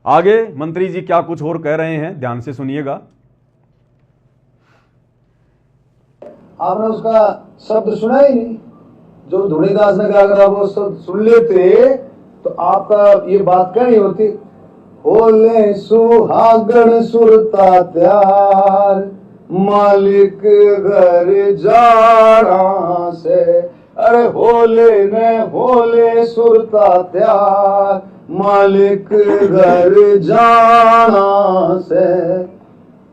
आगे मंत्री जी क्या कुछ और कह रहे हैं, ध्यान से सुनिएगा। आपने उसका शब्द सुना ही नहीं, जो धुनीदास ने कहा। अगर आप वो शब्द सुन लेते तो आपका ये बात क्या नहीं होती। होले सुहागण सुरता त्यार, मालिक घर जाना से। अरे होले ने होले सुरता त्यार, मालिक घर जाना से।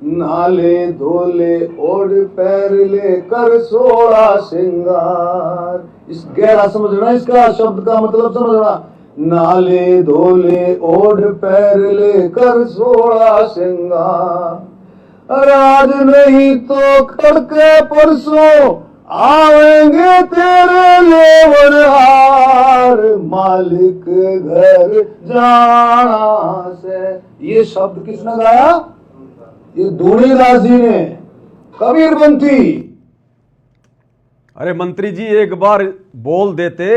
नाले धोले ओढ़ पैर लेकर सोड़ा श्रृंगार। इस गहरा समझना, इसका शब्द का मतलब समझना। नाले धोले ओढ़ पैर लेकर सोड़ा श्रृंगार, आज नहीं तो कल के परसों आएंगे तेरे लेवनहार, मालिक घर जाना से। ये शब्द किसने गाया? ये धुनीदास जी ने, कबीरपंथी। अरे मंत्री जी एक बार बोल देते।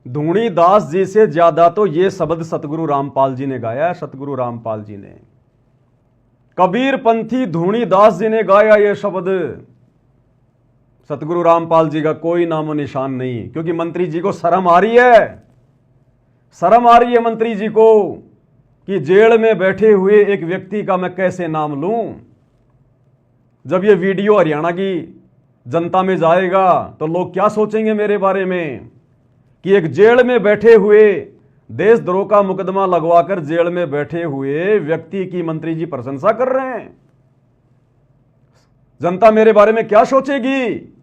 धुनीदास जी से ज्यादा तो ये शब्द सतगुरु रामपाल जी ने गाया, सतगुरु रामपाल जी ने। कबीरपंथी धुनीदास जी ने गाया ये शब्द। सतगुरु रामपाल जी का कोई नामो निशान नहीं, क्योंकि मंत्री जी को शर्म आ रही है। शर्म आ रही है मंत्री जी को कि जेल में बैठे हुए एक व्यक्ति का मैं कैसे नाम लूं। जब ये वीडियो हरियाणा की जनता में जाएगा तो लोग क्या सोचेंगे मेरे बारे में, कि एक जेल में बैठे हुए, देशद्रोह का मुकदमा लगवाकर जेल में बैठे हुए व्यक्ति की मंत्री जी प्रशंसा कर रहे हैं। जनता मेरे बारे में क्या सोचेगी।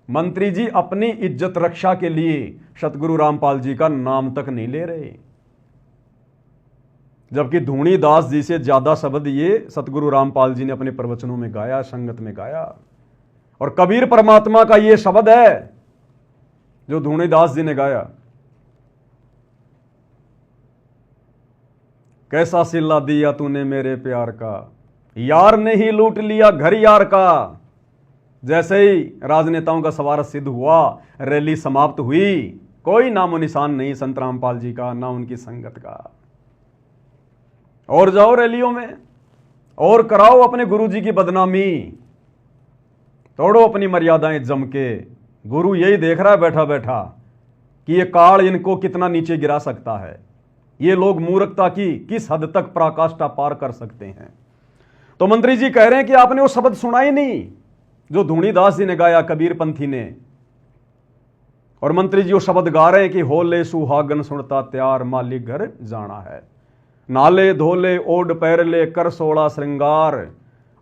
मंत्री जी अपनी इज्जत रक्षा के लिए सतगुरु रामपाल जी का नाम तक नहीं ले रहे, जबकि धुनीदास जी से ज्यादा शब्द ये सतगुरु रामपाल जी ने अपने प्रवचनों में गाया, संगत में गाया। और कबीर परमात्मा का ये शब्द है जो धुनीदास जी ने गाया। कैसा सिला दिया तूने मेरे प्यार का, यार ने ही लूट लिया घर यार का। जैसे ही राजनेताओं का सवार सिद्ध हुआ, रैली समाप्त हुई, कोई नामो निशान नहीं संत रामपाल जी का, ना उनकी संगत का। और जाओ रैलियों में और कराओ अपने गुरु जी की बदनामी, तोड़ो अपनी मर्यादाएं जम के। गुरु यही देख रहा है बैठा बैठा कि ये काल इनको कितना नीचे गिरा सकता है, ये लोग मूर्खता की किस हद तक पराकाष्ठा पार कर सकते हैं। तो मंत्री जी कह रहे हैं कि आपने वो शब्द सुना ही नहीं जो धुनीदास जी ने गाया, कबीरपंथी ने। और मंत्री जी वो शब्द गा रहे हैं कि होले सुहागन सुनता त्यार, मालिक घर जाना है। नाले धोले ओढ़ पैर ले कर सोड़ा श्रृंगार,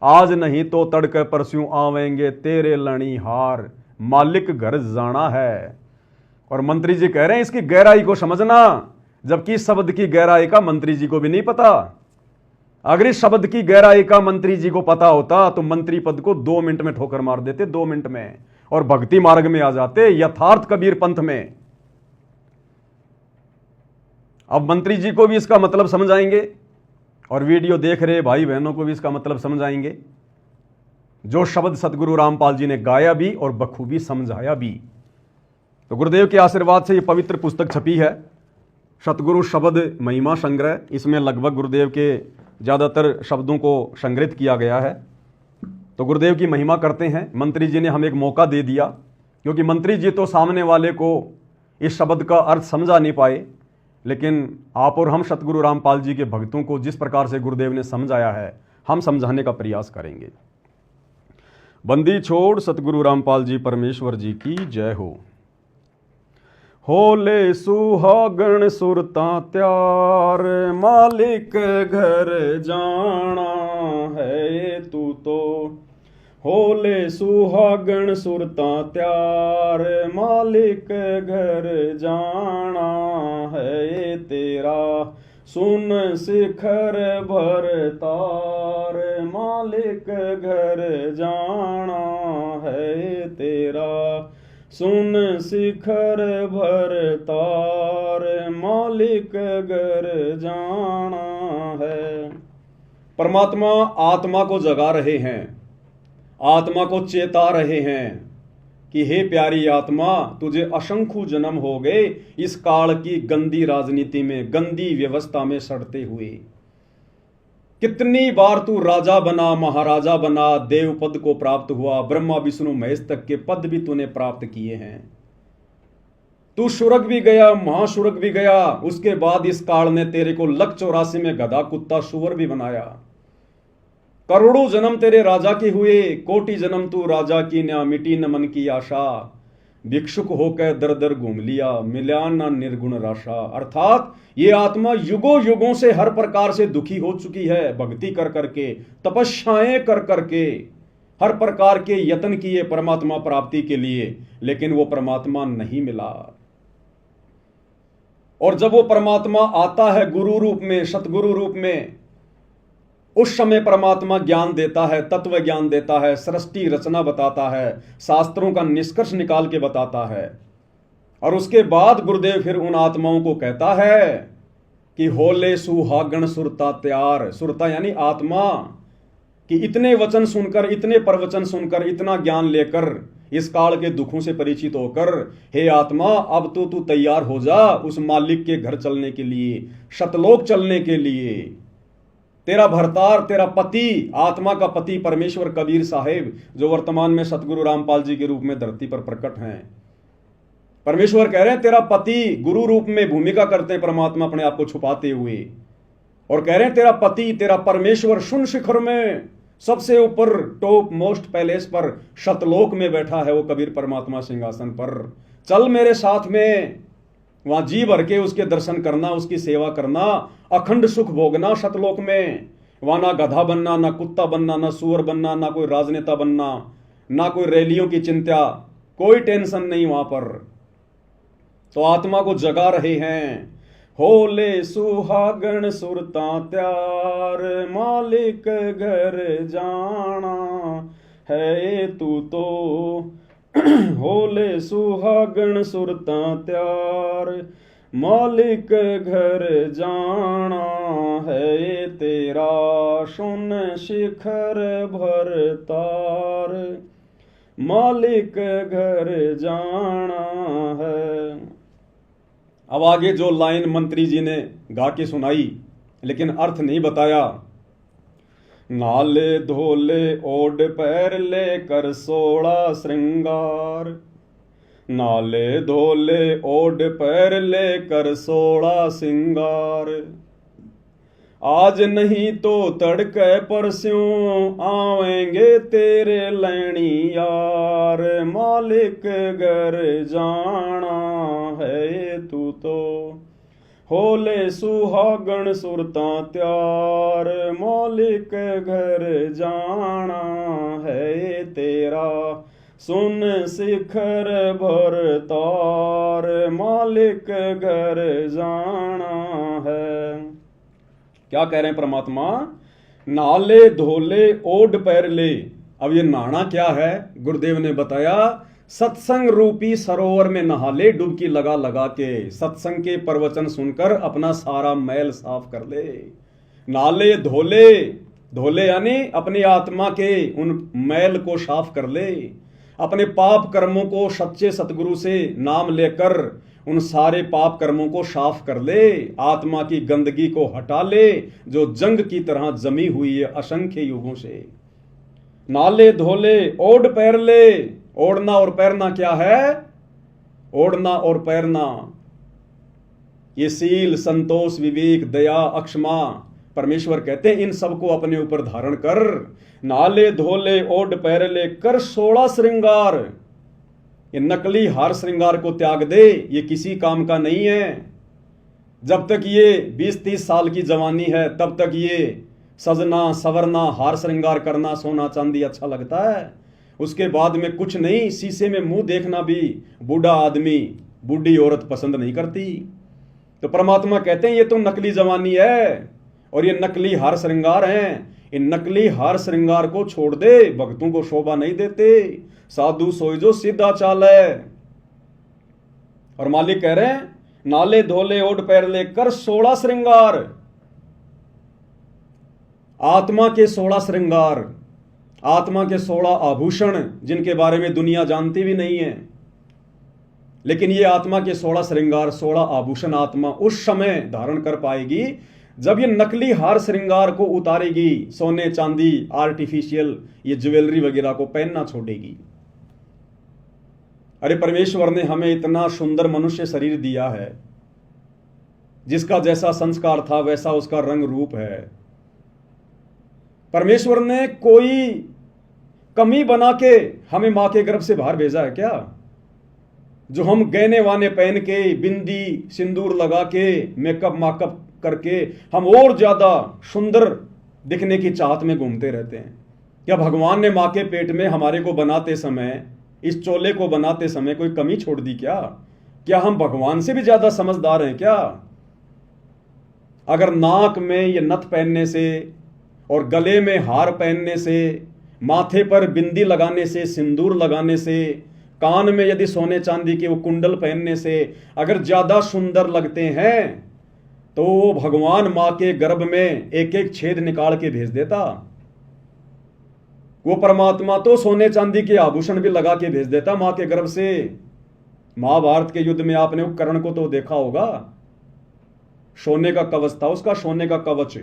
आज नहीं तो तड़के परस्यों आवेंगे तेरे लणी हार, मालिक घर जाना है। और मंत्री जी कह रहे हैं इसकी गहराई को समझना, जबकि इस शब्द की गहराई का मंत्री जी को भी नहीं पता। अगर इस शब्द की गहराई का मंत्री जी को पता होता तो मंत्री पद को 2 मिनट में ठोकर मार देते, 2 मिनट में, और भक्ति मार्ग में आ जाते, यथार्थ कबीर पंथ में। अब मंत्री जी को भी इसका मतलब समझाएंगे और वीडियो देख रहे भाई बहनों को भी इसका मतलब समझाएंगे, जो शब्द सतगुरु रामपाल जी ने गाया भी और बखूबी समझाया भी। तो गुरुदेव के आशीर्वाद से ये पवित्र पुस्तक छपी है, सतगुरु शब्द महिमा संग्रह। इसमें लगभग गुरुदेव के ज़्यादातर शब्दों को संग्रहित किया गया है। तो गुरुदेव की महिमा करते हैं। मंत्री जी ने हमें एक मौका दे दिया, क्योंकि मंत्री जी तो सामने वाले को इस शब्द का अर्थ समझा नहीं पाए, लेकिन आप और हम सतगुरु रामपाल जी के भक्तों को जिस प्रकार से गुरुदेव ने समझाया है, हम समझाने का प्रयास करेंगे। बंदी छोड़ सतगुरु रामपाल जी परमेश्वर जी की जय हो। होले सुहागण सुरता त्यार, मालिक घर जाना है तू तो। होले सुहागण सुरता त्यार, मालिक घर जाना है तेरा। सुन शिखर भर तार, मालिक घर जाना है तेरा। सुन शिखर भर तार, मालिक घर जाना है। परमात्मा आत्मा को जगा रहे हैं, आत्मा को चेता रहे हैं, कि हे प्यारी आत्मा, तुझे असंख्य जन्म हो गए इस काल की गंदी राजनीति में, गंदी व्यवस्था में सड़ते हुए। कितनी बार तू राजा बना, महाराजा बना, देव पद को प्राप्त हुआ, ब्रह्मा विष्णु महेश तक के पद भी तूने प्राप्त किए हैं। तू शुरग भी गया, महाशुरग भी गया। उसके बाद इस काल ने तेरे को लक 84 में गधा कुत्ता सुअर भी बनाया। करोड़ों जन्म तेरे राजा के हुए, कोटि जन्म तू राजा की न्या, मिटी न मन की आशा, भिक्षुक होकर दर दर घूम लिया, मिला न निर्गुण राशा। अर्थात ये आत्मा युगों युगों से हर प्रकार से दुखी हो चुकी है, भक्ति कर करके, तपस्याएं कर करके, हर प्रकार के यत्न किए परमात्मा प्राप्ति के लिए, लेकिन वो परमात्मा नहीं मिला। और जब वो परमात्मा आता है गुरु रूप में, सतगुरु रूप में, उस समय परमात्मा ज्ञान देता है, तत्व ज्ञान देता है, सृष्टि रचना बताता है, शास्त्रों का निष्कर्ष निकाल के बताता है। और उसके बाद गुरुदेव फिर उन आत्माओं को कहता है कि होले सुहागण सुरता त्यार। सुरता यानी आत्मा, कि इतने वचन सुनकर, इतने प्रवचन सुनकर, इतना ज्ञान लेकर, इस काल के दुखों से परिचित होकर, हे आत्मा अब तो तू तैयार हो जा उस मालिक के घर चलने के लिए, शतलोक चलने के लिए। तेरा भरतार, तेरा पति, आत्मा का पति परमेश्वर कबीर साहेब, जो वर्तमान में सतगुरु रामपाल जी के रूप में धरती पर प्रकट हैं, परमेश्वर कह रहे हैं तेरा पति गुरु रूप में भूमिका करते हैं, परमात्मा अपने आप को छुपाते हुए, और कह रहे हैं तेरा पति, तेरा परमेश्वर शून्य शिखर में, सबसे ऊपर टॉप मोस्ट पैलेस पर, शतलोक में बैठा है वो कबीर परमात्मा सिंहासन पर। चल मेरे साथ में, वहां जी भर के उसके दर्शन करना, उसकी सेवा करना, अखंड सुख भोगना शतलोक में। वहां ना गधा बनना, ना कुत्ता बनना, ना सुअर बनना, ना कोई राजनेता बनना, ना कोई रैलियों की चिंता, कोई टेंशन नहीं वहां पर। तो आत्मा को जगा रहे हैं। होले सुहागण सुरता त्यार, मालिक घर जाना है तू तो। होले सुहागण सुरता त्यार, मालिक घर जाना है तेरा, सुन शिखर भरतार, मालिक घर जाना है। अब आगे जो लाइन मंत्री जी ने गा के सुनाई, लेकिन अर्थ नहीं बताया। नाले धोले ओड पैर लेकर 16 श्रृंगार, नाले धोले ओड पैर लेकर 16 श्रृंगार, आज नहीं तो तड़के परस्यों आवेंगे तेरे लैणी यार, मालिक घर जाना है तू तो। होले सुहागण सुरता त्यार, मालिक घर जाना है तेरा, सुन शिखर भरतार, मालिक घर जाना है। क्या कह रहे हैं परमात्मा? नाले धोले ओड पैर ले। अब ये नहाना क्या है? गुरुदेव ने बताया, सत्संग रूपी सरोवर में नहा ले, डुबकी लगा लगा के, सत्संग के प्रवचन सुनकर अपना सारा मैल साफ कर ले। नाले धोले, धोले यानी अपनी आत्मा के उन मैल को साफ कर ले, अपने पाप कर्मों को सच्चे सतगुरु से नाम लेकर उन सारे पाप कर्मों को साफ कर ले, आत्मा की गंदगी को हटा ले जो जंग की तरह जमी हुई है असंख्य युगों से। नाले धोले ओढ़ पैर ले। ओढ़ना और पैरना क्या है? ओढ़ना और पैरना ये सील, संतोष, विवेक, दया, अक्षमा, परमेश्वर कहते हैं इन सबको अपने ऊपर धारण कर। नाले धोले ओढ़ पैर ले कर 16 श्रृंगार, ये नकली हार श्रृंगार को त्याग दे, ये किसी काम का नहीं है। जब तक ये 20-30 साल की जवानी है तब तक ये सजना सवरना, हार श्रृंगार करना, सोना चांदी अच्छा लगता है। उसके बाद में कुछ नहीं, शीशे में मुंह देखना भी बूढ़ा आदमी, बूढ़ी औरत पसंद नहीं करती। तो परमात्मा कहते हैं ये तो नकली जवानी है और ये नकली हार श्रृंगार हैं। इन नकली हार श्रृंगार को छोड़ दे, भक्तों को शोभा नहीं देते। साधु सोई जो सीधा चाल है। और मालिक कह रहे हैं नाले धोले ओढ़ पैर लेकर 16 श्रृंगार, आत्मा के 16 श्रृंगार। आत्मा के 16 आभूषण जिनके बारे में दुनिया जानती भी नहीं है, लेकिन ये आत्मा के 16 श्रृंगार, 16 आभूषण आत्मा उस समय धारण कर पाएगी जब ये नकली हार श्रृंगार को उतारेगी, सोने चांदी आर्टिफिशियल ये ज्वेलरी वगैरह को पहनना छोड़ेगी। अरे परमेश्वर ने हमें इतना सुंदर मनुष्य शरीर दिया है, जिसका जैसा संस्कार था वैसा उसका रंग रूप है। परमेश्वर ने कोई कमी बना के हमें मां के गर्भ से बाहर भेजा है क्या? जो हम गहने वाने पहन के, बिंदी सिंदूर लगा के, मेकअप माकअप करके हम और ज्यादा सुंदर दिखने की चाहत में घूमते रहते हैं। क्या भगवान ने मां के पेट में हमारे को बनाते समय, इस चोले को बनाते समय कोई कमी छोड़ दी क्या? क्या हम भगवान से भी ज्यादा समझदार हैं क्या? अगर नाक में ये नथ पहनने से और गले में हार पहनने से, माथे पर बिंदी लगाने से, सिंदूर लगाने से, कान में यदि सोने चांदी के वो कुंडल पहनने से अगर ज्यादा सुंदर लगते हैं, तो वो भगवान मां के गर्भ में एक एक छेद निकाल के भेज देता। वो परमात्मा तो सोने चांदी के आभूषण भी लगा के भेज देता मां के गर्भ से। महाभारत के युद्ध में आपने उपकरण को तो देखा होगा, सोने का कवच था उसका, सोने का कवच,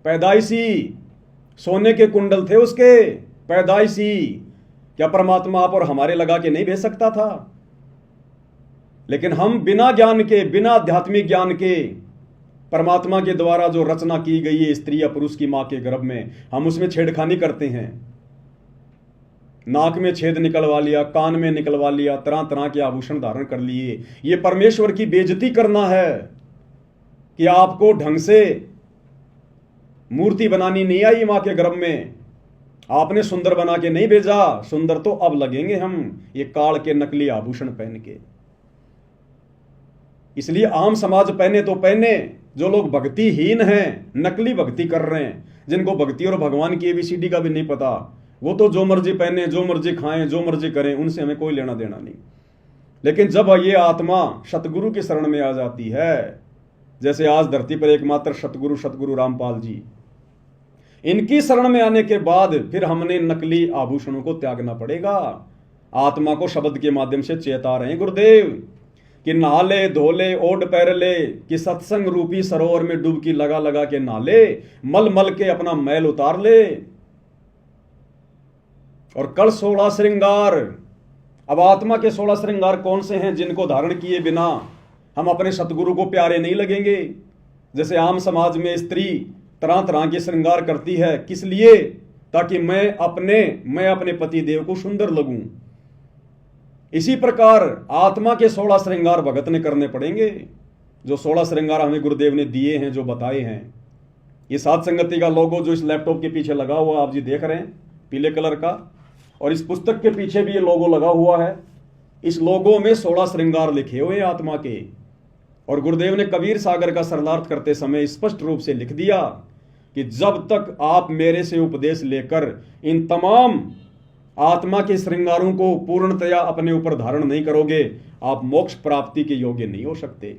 पैदाइशी सोने के कुंडल थे उसके, पैदाइशी। क्या परमात्मा आप और हमारे लगा के नहीं भेज सकता था? लेकिन हम बिना ज्ञान के, बिना आध्यात्मिक ज्ञान के, परमात्मा के द्वारा जो रचना की गई है स्त्री या पुरुष की मां के गर्भ में, हम उसमें छेड़खानी करते हैं। नाक में छेद निकलवा लिया, कान में निकलवा लिया, तरह तरह के आभूषण धारण कर लिए। ये परमेश्वर की बेइज्जती करना है कि आपको ढंग से मूर्ति बनानी नहीं आई मां के गर्भ में, आपने सुंदर बना के नहीं भेजा। सुंदर तो अब लगेंगे हम ये काल के नकली आभूषण पहन के। इसलिए आम समाज पहने तो पहने, जो लोग भक्तिहीन हैं, नकली भक्ति कर रहे हैं, जिनको भक्ति और भगवान की ABCD का भी नहीं पता, वो तो जो मर्जी पहने, जो मर्जी खाएं, जो मर्जी करें, उनसे हमें कोई लेना देना नहीं। लेकिन जब ये आत्मा सतगुरु की शरण में आ जाती है, जैसे आज धरती पर एकमात्र सतगुरु रामपाल जी, इनकी शरण में आने के बाद फिर हमने नकली आभूषणों को त्यागना पड़ेगा। आत्मा को शब्द के माध्यम से चेता रहे गुरुदेव कि नहाले धोले ओढ़ पैर ले, कि सत्संग रूपी सरोवर में डुबकी लगा लगा के नाले, मल मल के अपना मैल उतार ले। और कल 16 श्रृंगार, अब आत्मा के 16 श्रृंगार कौन से हैं जिनको धारण किए बिना हम अपने सतगुरु को प्यारे नहीं लगेंगे? जैसे आम समाज में स्त्री तरह तरह के श्रृंगार करती है, किस लिए? ताकि मैं अपने पति देव को सुंदर लगूं। इसी प्रकार आत्मा के 16 श्रृंगार भगत ने करने पड़ेंगे। जो 16 श्रृंगार हमें गुरुदेव ने दिए हैं, जो बताए हैं। ये साध संगति का लोगो जो इस लैपटॉप के पीछे लगा हुआ आप जी देख रहे हैं, पीले कलर का, और इस पुस्तक के पीछे भी ये लोगो लगा हुआ है। इस लोगो में 16 श्रृंगार लिखे हुए हैं आत्मा के। और गुरुदेव ने कबीर सागर का सरलार्थ करते समय स्पष्ट रूप से लिख दिया कि जब तक आप मेरे से उपदेश लेकर इन तमाम आत्मा के श्रृंगारों को पूर्णतया अपने ऊपर धारण नहीं करोगे, आप मोक्ष प्राप्ति के योग्य नहीं हो सकते।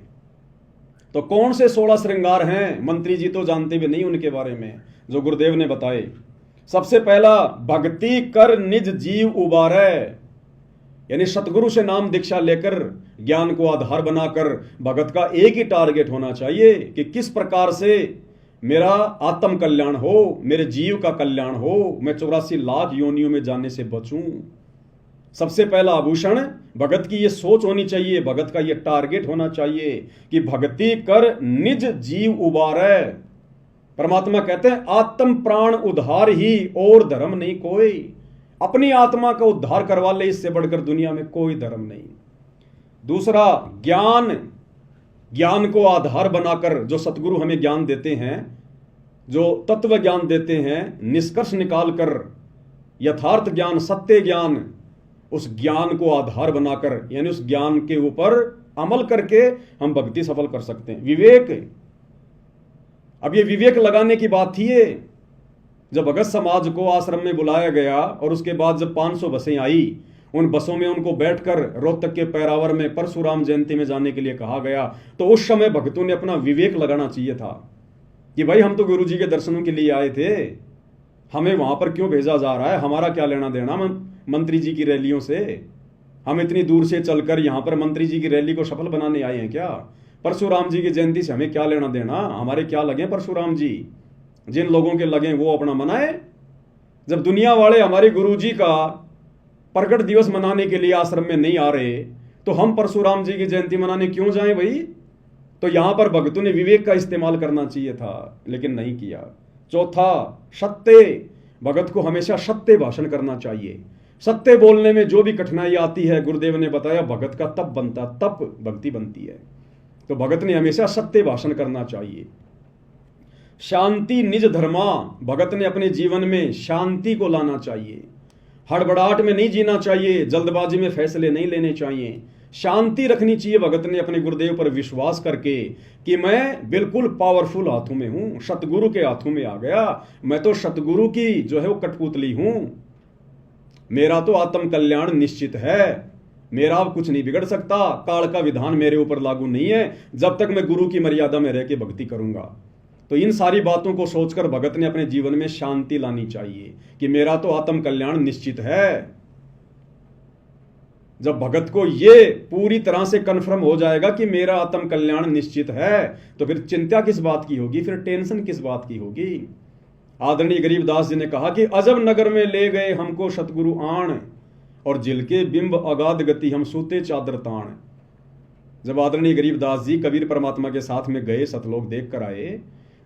तो कौन से 16 श्रृंगार हैं? मंत्री जी तो जानते भी नहीं उनके बारे में, जो गुरुदेव ने बताए। सबसे पहला, भक्ति कर निज जीव उबारे, यानी सतगुरु से नाम दीक्षा लेकर ज्ञान को आधार बनाकर भगत का एक ही टारगेट होना चाहिए कि किस प्रकार से मेरा आत्म कल्याण हो, मेरे जीव का कल्याण हो, मैं 84 लाख योनियों में जाने से बचूं। सबसे पहला आभूषण भगत की ये सोच होनी चाहिए, भगत का ये टारगेट होना चाहिए कि भक्ति कर निज जीव उबारे। परमात्मा कहते हैं आत्म प्राण उद्धार ही और धर्म नहीं कोई। अपनी आत्मा का उद्धार करवा ले, इससे बढ़कर दुनिया में कोई धर्म नहीं। दूसरा, ज्ञान को आधार बनाकर जो सतगुरु हमें ज्ञान देते हैं, जो तत्व ज्ञान देते हैं, निष्कर्ष निकालकर यथार्थ ज्ञान, सत्य ज्ञान, उस ज्ञान को आधार बनाकर, यानी उस ज्ञान के ऊपर अमल करके हम भक्ति सफल कर सकते हैं। विवेक, अब ये विवेक लगाने की बात थी। ये जब भगत समाज को आश्रम में बुलाया गया और उसके बाद जब 500 बसें आई, उन बसों में उनको बैठकर रोहतक के पैरावर में परशुराम जयंती में जाने के लिए कहा गया, तो उस समय भक्तों ने अपना विवेक लगाना चाहिए था कि भाई हम तो गुरु जी के दर्शनों के लिए आए थे, हमें वहां पर क्यों भेजा जा रहा है? हमारा क्या लेना देना मंत्री जी की रैलियों से? हम इतनी दूर से चलकर यहां पर मंत्री जी की रैली को सफल बनाने आए हैं क्या? परशुराम जी की जयंती से हमें क्या लेना देना? हमारे क्या लगे परशुराम जी? जिन लोगों के लगे वो अपना मनाए। जब दुनिया वाले हमारे गुरु जी का प्रकट दिवस मनाने के लिए आश्रम में नहीं आ रहे, तो हम परशुराम जी की जयंती मनाने क्यों जाएं भाई? तो यहां पर भक्तों ने विवेक का इस्तेमाल करना चाहिए था, लेकिन नहीं किया। चौथा, सत्य। भगत को हमेशा सत्य भाषण करना चाहिए। सत्य बोलने में जो भी कठिनाई आती है, गुरुदेव ने बताया, भगत का तप बनता, तप भक्ति बनती है। तो भगत ने हमेशा सत्य भाषण करना चाहिए। शांति निज धर्मा। भगत ने अपने जीवन में शांति को लाना चाहिए। हड़बड़ाहट में नहीं जीना चाहिए, जल्दबाजी में फैसले नहीं लेने चाहिए। शांति रखनी चाहिए भगत ने अपने गुरुदेव पर विश्वास करके कि मैं बिल्कुल पावरफुल हाथों में हूं, सतगुरु के हाथों में आ गया। मैं तो सतगुरु की जो है वो कठपुतली हूं। मेरा तो आत्म कल्याण निश्चित है। मेरा अब कुछ नहीं बिगड़ सकता। काल का विधान मेरे ऊपर लागू नहीं है जब तक मैं गुरु की मर्यादा में रह के भक्ति करूंगा। तो इन सारी बातों को सोचकर भगत ने अपने जीवन में शांति लानी चाहिए कि मेरा तो आत्म कल्याण निश्चित है। जब भगत को ये पूरी तरह से कन्फर्म हो जाएगा कि मेरा आत्म कल्याण निश्चित है, तो फिर चिंता किस बात की होगी, फिर टेंशन किस बात की होगी। आदरणीय गरीबदास जी ने कहा कि अजब नगर में ले गए हमको सतगुरु आण, और जिल के बिंब अगाध गति हम सूते चादर ताण। जब आदरणीय गरीबदास जी कबीर परमात्मा के साथ में गए, सतलोक देख कर आए,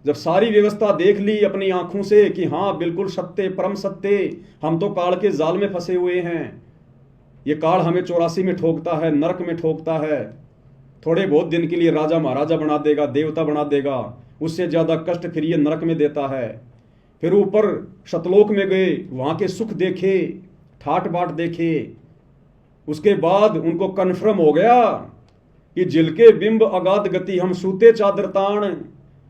जब सारी व्यवस्था देख ली अपनी आंखों से कि हाँ बिल्कुल सत्य, परम सत्य, हम तो काल के जाल में फंसे हुए हैं। ये काल हमें 84 में ठोकता है, नरक में ठोकता है। थोड़े बहुत दिन के लिए राजा महाराजा बना देगा, देवता बना देगा, उससे ज्यादा कष्ट फिर ये नरक में देता है। फिर ऊपर सतलोक में गए, वहां के सुख देखे, ठाट बाट देखे। उसके बाद उनको कन्फर्म हो गया कि जिल के बिंब अगाध गति हम सूते चादर ताण,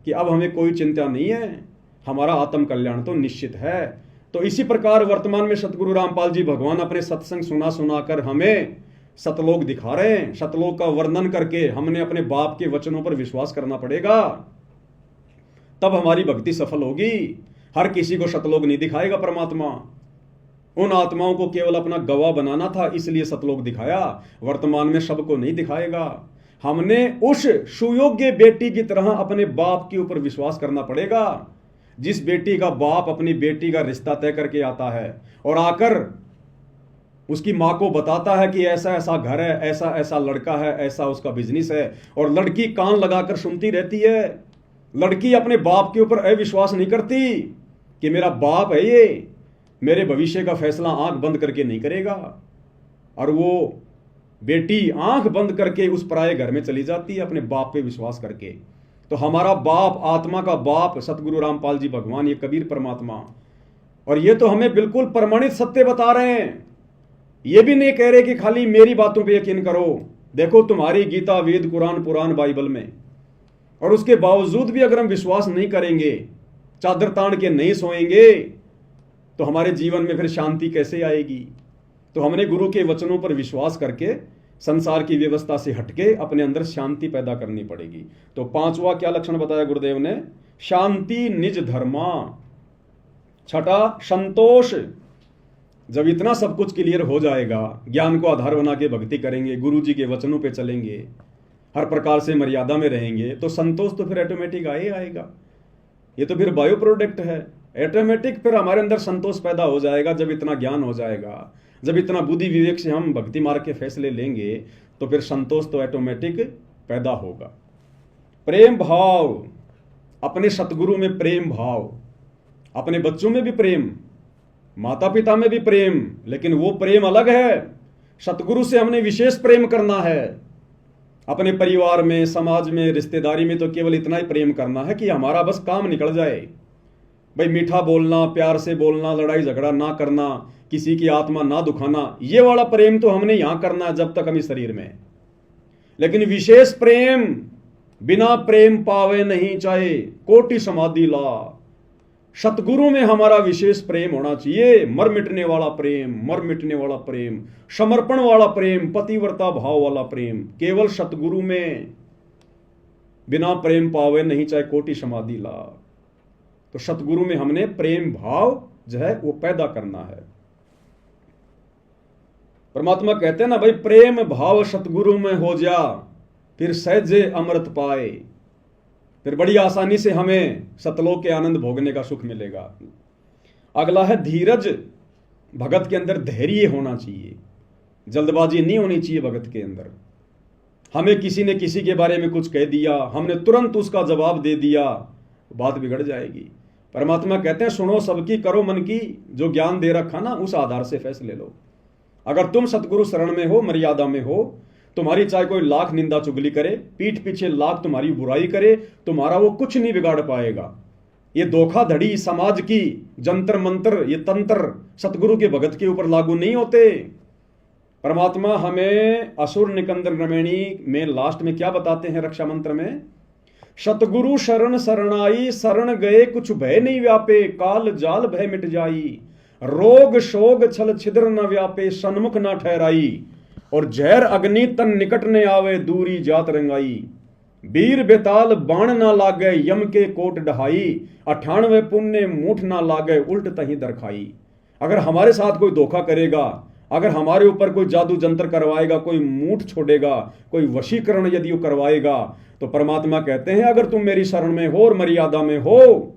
कि अब हमें कोई चिंता नहीं है, हमारा आत्म कल्याण तो निश्चित है। तो इसी प्रकार वर्तमान में सतगुरु रामपाल जी भगवान अपने सत्संग सुना सुनाकर हमें सतलोक दिखा रहे हैं। सतलोक का वर्णन करके हमने अपने बाप के वचनों पर विश्वास करना पड़ेगा, तब हमारी भक्ति सफल होगी। हर किसी को सतलोक नहीं दिखाएगा परमात्मा। उन आत्माओं को केवल अपना गवाह बनाना था, इसलिए सतलोक दिखाया। वर्तमान में सबको नहीं दिखाएगा। हमने उस सुयोग्य बेटी की तरह अपने बाप के ऊपर विश्वास करना पड़ेगा। जिस बेटी का बाप अपनी बेटी का रिश्ता तय करके आता है और आकर उसकी मां को बताता है कि ऐसा ऐसा घर है, ऐसा ऐसा लड़का है, ऐसा उसका बिजनेस है, और लड़की कान लगाकर सुनती रहती है। लड़की अपने बाप के ऊपर अविश्वास नहीं करती कि मेरा बाप है, ये मेरे भविष्य का फैसला आंख बंद करके नहीं करेगा। और वो बेटी आंख बंद करके उस पराये घर में चली जाती है अपने बाप पे विश्वास करके। तो हमारा बाप, आत्मा का बाप सतगुरु रामपाल जी भगवान, ये कबीर परमात्मा, और ये तो हमें बिल्कुल प्रमाणित सत्य बता रहे हैं। ये भी नहीं कह रहे कि खाली मेरी बातों पे यकीन करो। देखो तुम्हारी गीता, वेद, कुरान, पुराण, बाइबल में, और उसके बावजूद भी अगर हम विश्वास नहीं करेंगे, चादर तान के नहीं सोएंगे, तो हमारे जीवन में फिर शांति कैसे आएगी। तो हमने गुरु के वचनों पर विश्वास करके संसार की व्यवस्था से हटके अपने अंदर शांति पैदा करनी पड़ेगी। तो पांचवा क्या लक्षण बताया गुरुदेव ने? शांति निज धर्मा। छठा, संतोष। जब इतना सब कुछ क्लियर हो जाएगा, ज्ञान को आधार बना के भक्ति करेंगे, गुरु जी के वचनों पे चलेंगे, हर प्रकार से मर्यादा में रहेंगे, तो संतोष तो फिर ऑटोमेटिक आएगा। ये तो फिर बायो प्रोडक्ट है। ऑटोमेटिक फिर हमारे अंदर संतोष पैदा हो जाएगा जब इतना ज्ञान हो जाएगा। जब इतना बुद्धि विवेक से हम भक्ति मार्ग के फैसले लेंगे, तो फिर संतोष तो ऑटोमेटिक पैदा होगा। प्रेम भाव, अपने सतगुरु में प्रेम भाव, अपने बच्चों में भी प्रेम, माता पिता में भी प्रेम, लेकिन वो प्रेम अलग है। सतगुरु से हमने विशेष प्रेम करना है। अपने परिवार में, समाज में, रिश्तेदारी में तो केवल इतना ही प्रेम करना है कि हमारा बस काम निकल जाए। भाई मीठा बोलना, प्यार से बोलना, लड़ाई झगड़ा ना करना, किसी की आत्मा ना दुखाना, ये वाला प्रेम तो हमने यहां करना है जब तक हम इस शरीर में। लेकिन विशेष प्रेम, बिना प्रेम पावे नहीं चाहे कोटि समाधि ला। सतगुरु में हमारा विशेष प्रेम होना चाहिए। मर मिटने वाला प्रेम, मर मिटने वाला प्रेम, समर्पण वाला प्रेम, पतिव्रता भाव वाला प्रेम, केवल सतगुरु में। बिना प्रेम पावे नहीं चाहे कोटि समाधि ला। तो सतगुरु में हमने प्रेम भाव जो है वो पैदा करना है। परमात्मा कहते हैं ना भाई, प्रेम भाव सतगुरु में हो जा, फिर सहजे अमृत पाए, फिर बड़ी आसानी से हमें सतलोक के आनंद भोगने का सुख मिलेगा। अगला है धीरज। भगत के अंदर धैर्य होना चाहिए, जल्दबाजी नहीं होनी चाहिए भगत के अंदर। हमें किसी ने किसी के बारे में कुछ कह दिया, हमने तुरंत उसका जवाब दे दिया, बात बिगड़ जाएगी। परमात्मा कहते हैं सुनो सबकी, करो मन की, जो ज्ञान दे रखा ना उस आधार से फैसले लो। अगर तुम सतगुरु शरण में हो, मर्यादा में हो, तुम्हारी चाहे कोई लाख निंदा चुगली करे, पीठ पीछे लाख तुम्हारी बुराई करे, तुम्हारा वो कुछ नहीं बिगाड़ पाएगा। ये धोखाधड़ी समाज की, जंतर मंत्र, ये तंत्र सतगुरु के भगत के ऊपर लागू नहीं होते। परमात्मा हमें असुर निकंदन रमणी में लास्ट में क्या बताते हैं रक्षा मंत्र में, सतगुरु शरण शरणाई, शरण गए कुछ भय नहीं व्यापे, काल जाल भय मिट जाई, रोग शोग छल छिद्र न व्यापे, सन्मुख न ठहराई, और जहर अग्नि तन निकट ने आवे, दूरी जात रंगाई, वीर बेताल बाण ना लागे, यम के कोट ढहाई, 98 पुण्य मूठ ना लागे, उल्ट तही दरखाई। अगर हमारे साथ कोई धोखा करेगा, अगर हमारे ऊपर कोई जादू जंतर करवाएगा, कोई मूठ छोड़ेगा, कोई वशीकरण यदि वो करवाएगा, तो परमात्मा कहते हैं अगर तुम मेरी शरण में हो और मर्यादा में हो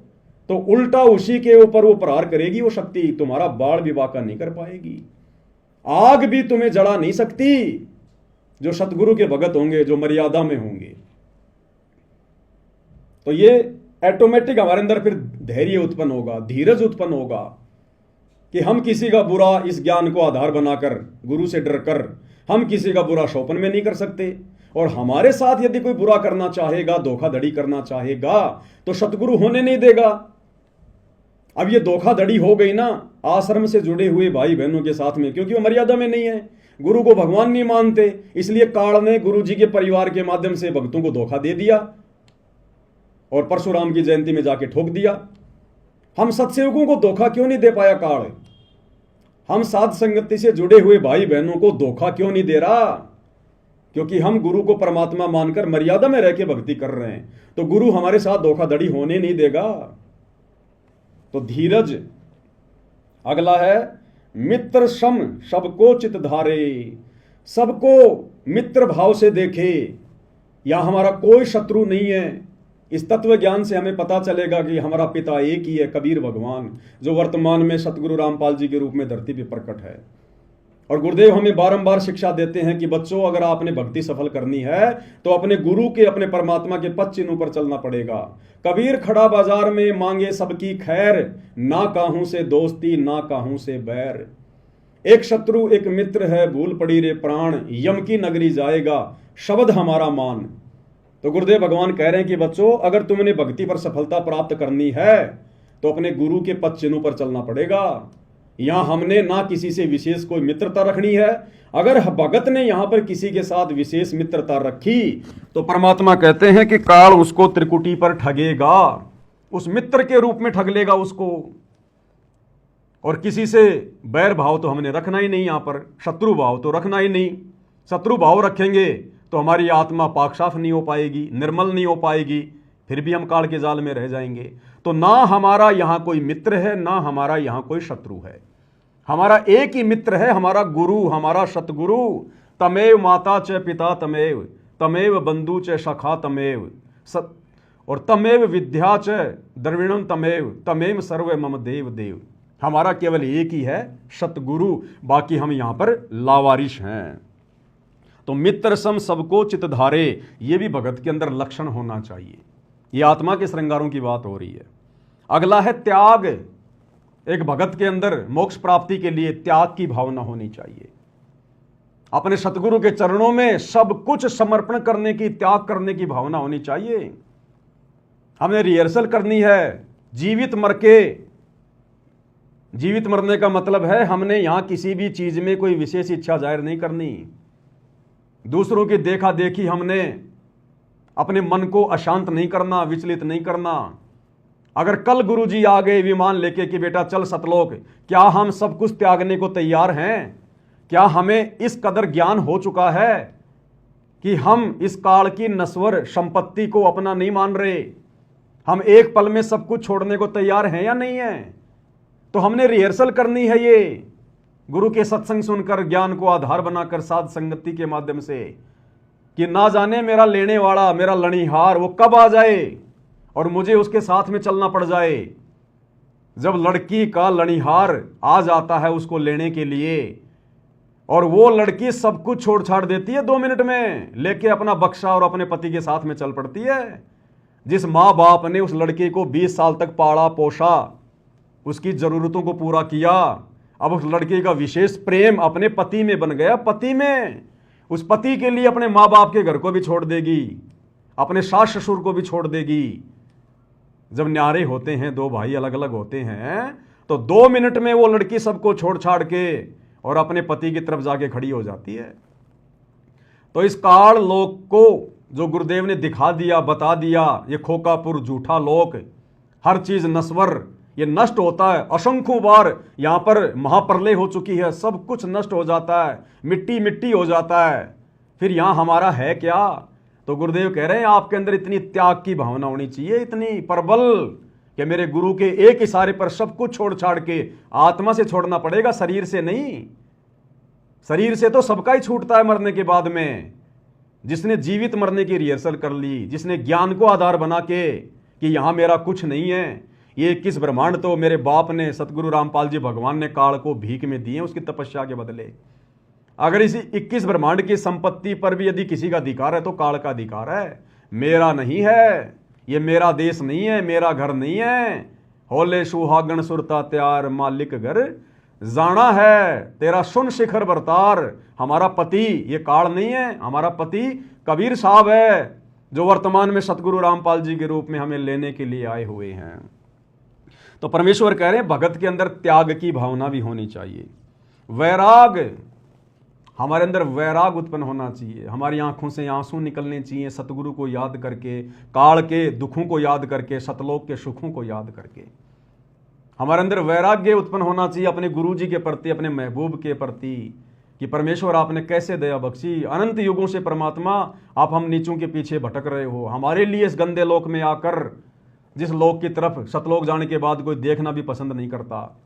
तो उल्टा उसी के ऊपर वो प्रहार करेगी। वो शक्ति तुम्हारा बाढ़ भी वाका नहीं कर पाएगी, आग भी तुम्हें जला नहीं सकती। जो सतगुरु के भगत होंगे, जो मर्यादा में होंगे, तो ये ऑटोमेटिक हमारे अंदर फिर धैर्य उत्पन्न होगा, धीरज उत्पन्न होगा कि हम किसी का बुरा इस ज्ञान को आधार बनाकर, गुरु से डरकर हम किसी का बुरा शोपन में नहीं कर सकते। और हमारे साथ यदि कोई बुरा करना चाहेगा, धोखाधड़ी करना चाहेगा, तो सतगुरु होने नहीं देगा। अब ये धोखाधड़ी हो गई ना आश्रम से जुड़े हुए भाई बहनों के साथ में, क्योंकि वो मर्यादा में नहीं है, गुरु को भगवान नहीं मानते, इसलिए काल ने गुरु जी के परिवार के माध्यम से भक्तों को धोखा दे दिया और परशुराम की जयंती में जाके ठोक दिया। हम सत्सेवकों को धोखा क्यों नहीं दे पाया काल? हम साध संगति से जुड़े हुए भाई बहनों को धोखा क्यों नहीं दे रहा? क्योंकि हम गुरु को परमात्मा मानकर मर्यादा में रह के भक्ति कर रहे हैं, तो गुरु हमारे साथ धोखाधड़ी होने नहीं देगा। तो धीरज। अगला है मित्र सम सबको चित धारे, सबको मित्र भाव से देखे, या हमारा कोई शत्रु नहीं है। इस तत्व ज्ञान से हमें पता चलेगा कि हमारा पिता एक ही है, कबीर भगवान, जो वर्तमान में सतगुरु रामपाल जी के रूप में धरती पर प्रकट है। और गुरुदेव हमें बारंबार शिक्षा देते हैं कि बच्चों, अगर आपने भक्ति सफल करनी है तो अपने गुरु के, अपने परमात्मा के पद चिन्हों पर चलना पड़ेगा। कबीर खड़ा बाजार में मांगे सबकी खैर, ना काहू से दोस्ती ना काहू से बैर, एक शत्रु एक मित्र है, भूल पड़ी रे प्राण, यम की नगरी जाएगा शब्द हमारा मान। तो गुरुदेव भगवान कह रहे हैं कि बच्चों, अगर तुमने भक्ति पर सफलता प्राप्त करनी है तो अपने गुरु के पद चिन्हों पर चलना पड़ेगा। यहां हमने ना किसी से विशेष कोई मित्रता रखनी है। अगर भगत ने यहां पर किसी के साथ विशेष मित्रता रखी तो परमात्मा कहते हैं कि काल उसको त्रिकुटी पर ठगेगा, उस मित्र के रूप में ठग लेगा उसको। और किसी से बैर भाव तो हमने रखना ही नहीं, यहां पर शत्रु भाव तो रखना ही नहीं। शत्रु भाव रखेंगे तो हमारी आत्मा पाक साफ नहीं हो पाएगी, निर्मल नहीं हो पाएगी, फिर भी हम काल के जाल में रह जाएंगे। तो ना हमारा यहां कोई मित्र है, ना हमारा यहां कोई शत्रु है, हमारा एक ही मित्र है, हमारा गुरु, हमारा सतगुरु। तमेव माता च पिता तमेव, तमेव बंधु च सखा तमेव, और तमेव विद्या च द्रविणम तमेव, तमेव सर्व मम देव देव। हमारा केवल एक ही है, सतगुरु, बाकी हम यहां पर लावारिश हैं। तो मित्र सम सबको चित धारे, ये भी भगत के अंदर लक्षण होना चाहिए। ये आत्मा के श्रृंगारों की बात हो रही है। अगला है त्याग। एक भगत के अंदर मोक्ष प्राप्ति के लिए त्याग की भावना होनी चाहिए। अपने सतगुरु के चरणों में सब कुछ समर्पण करने की, त्याग करने की भावना होनी चाहिए। हमने रिहर्सल करनी है जीवित मर के। जीवित मरने का मतलब है हमने यहां किसी भी चीज में कोई विशेष इच्छा जाहिर नहीं करनी। दूसरों की देखा देखी हमने अपने मन को अशांत नहीं करना, विचलित नहीं करना। अगर कल गुरुजी आ गए विमान लेके कि बेटा चल सतलोक, क्या हम सब कुछ त्यागने को तैयार हैं? क्या हमें इस कदर ज्ञान हो चुका है कि हम इस काल की नश्वर संपत्ति को अपना नहीं मान रहे? हम एक पल में सब कुछ छोड़ने को तैयार हैं या नहीं है? तो हमने रिहर्सल करनी है ये गुरु के सत्संग सुनकर, ज्ञान को आधार बनाकर, साध संगति के माध्यम से, कि ना जाने मेरा लेने वाला, मेरा लणिहार वो कब आ जाए और मुझे उसके साथ में चलना पड़ जाए। जब लड़की का लणिहार आ जाता है उसको लेने के लिए, और वो लड़की सब कुछ छोड़ छाड़ देती है 2 मिनट में, लेके अपना बक्सा और अपने पति के साथ में चल पड़ती है। जिस माँ बाप ने उस लड़के को 20 साल तक पाला पोषा, उसकी जरूरतों को पूरा किया, अब उस लड़के का विशेष प्रेम अपने पति में बन गया। पति में, उस पति के लिए अपने माँ बाप के घर को भी छोड़ देगी, अपने सास ससुर को भी छोड़ देगी। जब न्यारे होते हैं, 2 भाई अलग अलग होते हैं, तो 2 मिनट में वो लड़की सबको छोड़ छाड़ के और अपने पति की तरफ जाके खड़ी हो जाती है। तो इस काल लोक को जो गुरुदेव ने दिखा दिया, बता दिया, ये खोकापुर झूठा लोक, हर चीज नश्वर, ये नष्ट होता है। असंख्यों बार यहां पर महाप्रलय हो चुकी है, सब कुछ नष्ट हो जाता है, मिट्टी मिट्टी हो जाता है। फिर यहां हमारा है क्या? तो गुरुदेव कह रहे हैं आपके अंदर इतनी त्याग की भावना होनी चाहिए, इतनी प्रबल, कि मेरे गुरु के एक इशारे पर सब कुछ छोड़ छाड़ के, आत्मा से छोड़ना पड़ेगा, शरीर से नहीं। शरीर से तो सबका ही छूटता है मरने के बाद में। जिसने जीवित मरने की रिहर्सल कर ली, जिसने ज्ञान को आधार बना के कि यहां मेरा कुछ नहीं है, ये 21 ब्रह्मांड तो मेरे बाप ने, सतगुरु रामपाल जी भगवान ने काल को भीख में दिए उसकी तपस्या के बदले। अगर इसी 21 ब्रह्मांड की संपत्ति पर भी यदि किसी का अधिकार है तो काल का अधिकार है, मेरा नहीं है। ये मेरा देश नहीं है, मेरा घर नहीं है। होले सुहागण सुरता त्यार, मालिक घर जाना है, तेरा सुन शिखर बरतार। हमारा पति ये काल नहीं है, हमारा पति कबीर साहब है, जो वर्तमान में सतगुरु रामपाल जी के रूप में हमें लेने के लिए आए हुए हैं। तो परमेश्वर कह रहे हैं भगत के अंदर त्याग की भावना भी होनी चाहिए, वैराग, हमारे अंदर वैराग उत्पन्न होना चाहिए। हमारी आंखों से आंसू निकलने चाहिए, सतगुरु को याद करके, काल के दुखों को याद करके, सतलोक के सुखों को याद करके। हमारे अंदर वैराग्य उत्पन्न होना चाहिए अपने गुरु जी के प्रति, अपने महबूब के प्रति, कि परमेश्वर आपने कैसे दया बख्शी, अनंत युगों से परमात्मा आप हम नीचों के पीछे भटक रहे हो, हमारे लिए इस गंदे लोक में आकर, जिस लोक की तरफ सतलोक जाने के बाद कोई देखना भी पसंद नहीं करता,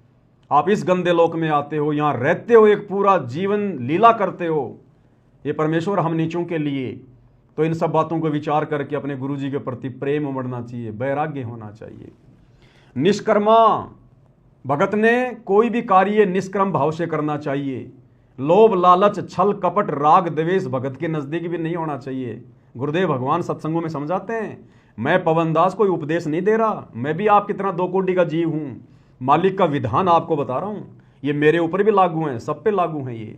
आप इस गंदे लोक में आते हो, यहाँ रहते हो, एक पूरा जीवन लीला करते हो। ये परमेश्वर हम नीचों के लिए। तो इन सब बातों को विचार करके अपने गुरु जी के प्रति प्रेम उमड़ना चाहिए, वैराग्य होना चाहिए। निष्कर्मा, भगत ने कोई भी कार्य निष्क्रम भाव से करना चाहिए। लोभ लालच छल कपट राग द्वेष भगत के नजदीक भी नहीं होना चाहिए। गुरुदेव भगवान सत्संगों में समझाते हैं, मैं पवन दास कोई उपदेश नहीं दे रहा, मैं भी आपकी तरह 2 कोटि का जीव हूं, मालिक का विधान आपको बता रहा हूं, ये मेरे ऊपर भी लागू है, सब पे लागू है। ये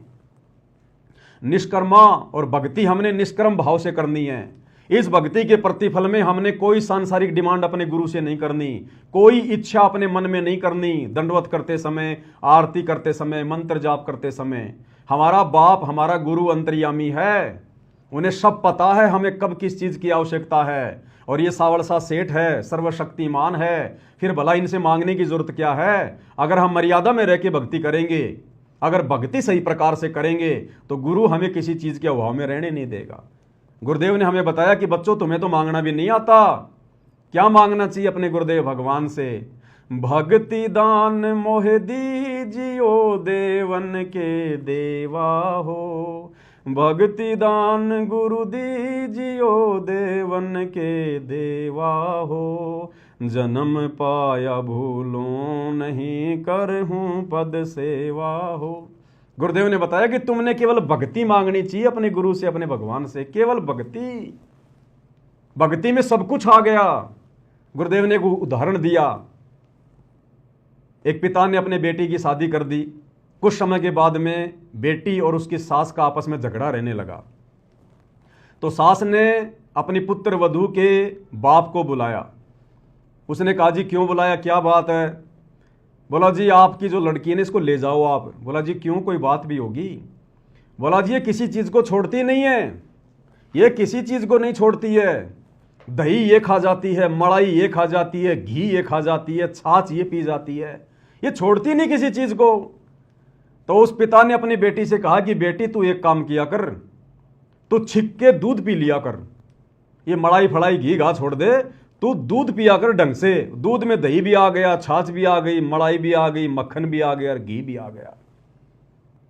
निष्कर्मा और भक्ति हमने निष्कर्म भाव से करनी है। इस भक्ति के प्रतिफल में हमने कोई सांसारिक डिमांड अपने गुरु से नहीं करनी, कोई इच्छा अपने मन में नहीं करनी। दंडवत करते समय, आरती करते समय, मंत्र जाप करते समय, हमारा बाप, हमारा गुरु अंतर्यामी है, उन्हें सब पता है हमें कब किस चीज की आवश्यकता है। और ये सावड़सा सेठ है, सर्वशक्तिमान है, फिर भला इनसे मांगने की जरूरत क्या है? अगर हम मर्यादा में रह के भक्ति करेंगे, अगर भक्ति सही प्रकार से करेंगे, तो गुरु हमें किसी चीज के अभाव में रहने नहीं देगा। गुरुदेव ने हमें बताया कि बच्चों तुम्हें तो मांगना भी नहीं आता, क्या मांगना चाहिए अपने गुरुदेव भगवान से? भक्ति दान मोहे दीजियो देवन के देवा हो, भक्ति दान गुरु दीजियो देवन के देवा हो, जन्म पाया भूलों नहीं करहूं पद सेवा हो। गुरुदेव ने बताया कि तुमने केवल भक्ति मांगनी चाहिए अपने गुरु से, अपने भगवान से, केवल भक्ति। भक्ति में सब कुछ आ गया। गुरुदेव ने एक उदाहरण दिया, एक पिता ने अपने बेटी की शादी कर दी, कुछ समय के बाद में बेटी और उसकी सास का आपस में झगड़ा रहने लगा। तो सास ने अपनी पुत्र वधू के बाप को बुलाया। उसने कहा जी क्यों बुलाया, क्या बात है? बोला जी आपकी जो लड़की है ना इसको ले जाओ आप। बोला जी क्यों, कोई बात भी होगी? बोला जी ये किसी चीज को छोड़ती नहीं है, ये किसी चीज को नहीं छोड़ती है। दही ये खा जाती है, मलाई ये खा जाती है, घी ये खा जाती है, छाछ ये पी जाती है, ये छोड़ती नहीं किसी चीज को। तो उस पिता ने अपनी बेटी से कहा कि बेटी तू एक काम किया कर, तू छिक के दूध पी लिया कर, ये मलाई फलाई घी घा छोड़ दे, तू दूध पिया कर ढंग से। दूध में दही भी आ गया, छाछ भी आ गई, मलाई भी आ गई, मक्खन भी आ गया और घी भी आ गया,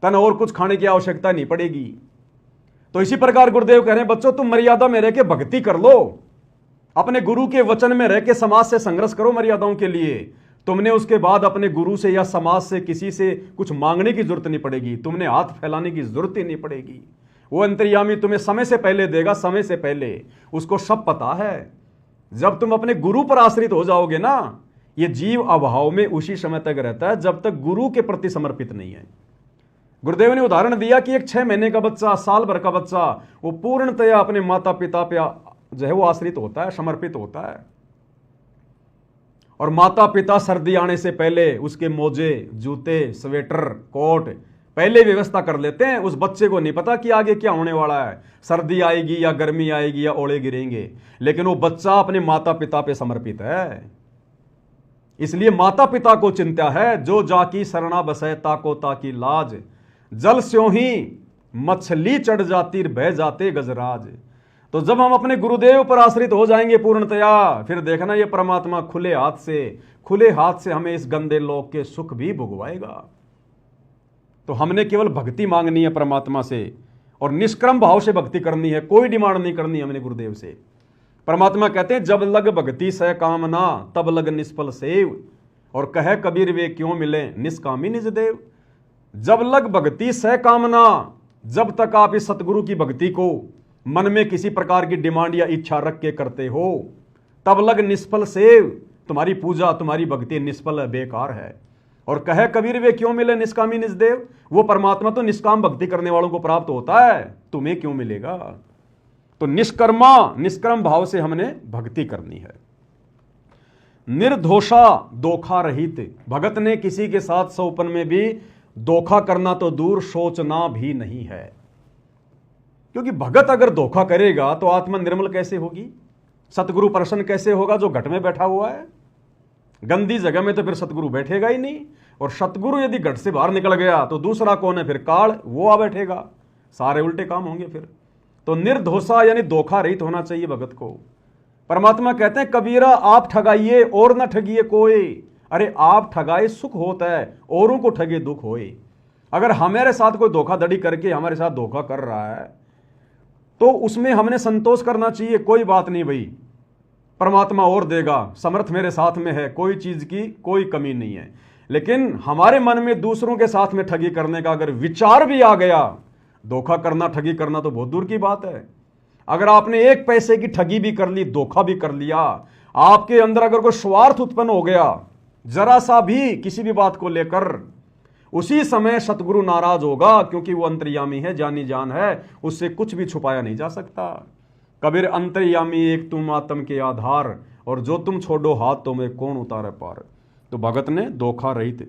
तन और कुछ खाने की आवश्यकता नहीं पड़ेगी। तो इसी प्रकार गुरुदेव कह रहे हैं बच्चों, तुम मर्यादा में रह के भक्ति कर लो, अपने गुरु के वचन में रह के समाज से संघर्ष करो मर्यादाओं के लिए। तुमने उसके बाद अपने गुरु से या समाज से किसी से कुछ मांगने की जरूरत नहीं पड़ेगी, तुमने हाथ फैलाने की जरूरत ही नहीं पड़ेगी। वो अंतर्यामी तुम्हें समय से पहले देगा, समय से पहले। उसको सब पता है। जब तुम अपने गुरु पर आश्रित हो जाओगे ना, ये जीव अभाव में उसी समय तक रहता है जब तक गुरु के प्रति समर्पित नहीं है। गुरुदेव ने उदाहरण दिया कि एक 6 महीने का बच्चा, साल भर का बच्चा, वो पूर्णतया अपने माता पिता पे जो है वो आश्रित होता है, समर्पित होता है। और माता पिता सर्दी आने से पहले उसके मोजे, जूते, स्वेटर, कोट पहले व्यवस्था कर लेते हैं। उस बच्चे को नहीं पता कि आगे क्या होने वाला है, सर्दी आएगी या गर्मी आएगी या ओले गिरेंगे, लेकिन वो बच्चा अपने माता पिता पे समर्पित है। इसलिए माता पिता को चिंता है, जो जाकी शरणा बसै ताको ताकी लाज, जल स्यों ही मछली चढ़ जाती बह जाते गजराज। तो जब हम अपने गुरुदेव पर आश्रित हो जाएंगे पूर्णतया, फिर देखना ये परमात्मा खुले हाथ से हमें इस गंदे लोक के सुख भी भुगवाएगा। तो हमने केवल भक्ति मांगनी है परमात्मा से, और निष्क्रम भाव से भक्ति करनी है, कोई डिमांड नहीं करनी हमने गुरुदेव से। परमात्मा कहते हैं जब लग भक्ति सह कामना, तब लग निष्फल सेव, और कहे कबीर वे क्यों मिले निष्कामी निज देव। जब लग भक्ति सह कामना, जब तक आप इस सतगुरु की भक्ति को मन में किसी प्रकार की डिमांड या इच्छा रख के करते हो, तब लग निष्फल सेव, तुम्हारी पूजा, तुम्हारी भक्ति निष्फल है, बेकार है। और कहे कबीर वे क्यों मिले निष्कामी निज देव, वो परमात्मा तो निष्काम भक्ति करने वालों को प्राप्त होता है, तुम्हें क्यों मिलेगा। तो निष्क्रम भाव से हमने भक्ति करनी है। निर्दोषा धोखा रहित, भगत ने किसी के साथ सौपन में भी धोखा करना तो दूर, सोचना भी नहीं है। क्योंकि भगत अगर धोखा करेगा तो आत्मा निर्मल कैसे होगी, सतगुरु प्रसन्न कैसे होगा जो घट में बैठा हुआ है। गंदी जगह में तो फिर सतगुरु बैठेगा ही नहीं, और सतगुरु यदि घट से बाहर निकल गया तो दूसरा कौन है, फिर काल, वो आ बैठेगा, सारे उल्टे काम होंगे फिर। तो निर्दोषा यानी धोखा रहित होना चाहिए भगत को। परमात्मा कहते हैं कबीरा आप ठगाइए और न ठगिए कोई। अरे आप ठगाए सुख होता है, औरों को ठगे दुख होए। अगर हमारे साथ कोई धोखाधड़ी करके हमारे साथ धोखा कर रहा है तो उसमें हमने संतोष करना चाहिए, कोई बात नहीं भाई, परमात्मा और देगा, समर्थ मेरे साथ में है, कोई चीज की कोई कमी नहीं है। लेकिन हमारे मन में दूसरों के साथ में ठगी करने का अगर विचार भी आ गया, धोखा करना, ठगी करना तो बहुत दूर की बात है। अगर आपने 1 पैसे की ठगी भी कर ली, धोखा भी कर लिया, आपके अंदर अगर कोई स्वार्थ उत्पन्न हो गया जरा सा भी किसी भी बात को लेकर, उसी समय सतगुरु नाराज होगा, क्योंकि वो अंतर्यामी है, जानी जान है, उससे कुछ भी छुपाया नहीं जा सकता। कबीर अंतर्यामी एक तुम आत्म के आधार, और जो तुम छोड़ो हाथ तो मैं कौन उतारे पार। तो भगत ने धोखा रहित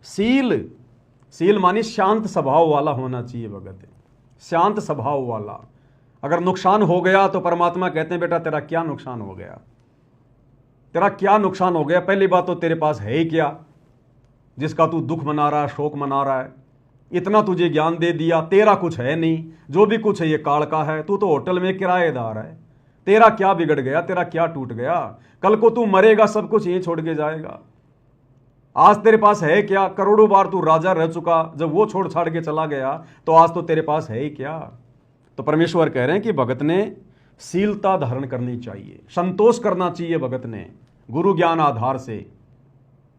सील मानी शांत स्वभाव वाला होना चाहिए भगत, शांत स्वभाव वाला। अगर नुकसान हो गया तो परमात्मा कहते हैं बेटा तेरा क्या नुकसान हो गया, तेरा क्या नुकसान हो गया। पहली बात तो तेरे पास है ही क्या जिसका तू दुख मना रहा है, शोक मना रहा है। इतना तुझे ज्ञान दे दिया, तेरा कुछ है नहीं, जो भी कुछ है ये काल का है। तू तो होटल में किराएदार है, तेरा क्या बिगड़ गया, तेरा क्या टूट गया। कल को तू मरेगा, सब कुछ यहीं छोड़ के जाएगा। आज तेरे पास है क्या, करोड़ों बार तू राजा रह चुका, जब वो छोड़ छाड़ के चला गया तो आज तो तेरे पास है ही क्या। तो परमेश्वर कह रहे हैं कि भगत ने शीलता धारण करनी चाहिए, संतोष करना चाहिए भगत ने गुरु ज्ञान आधार से,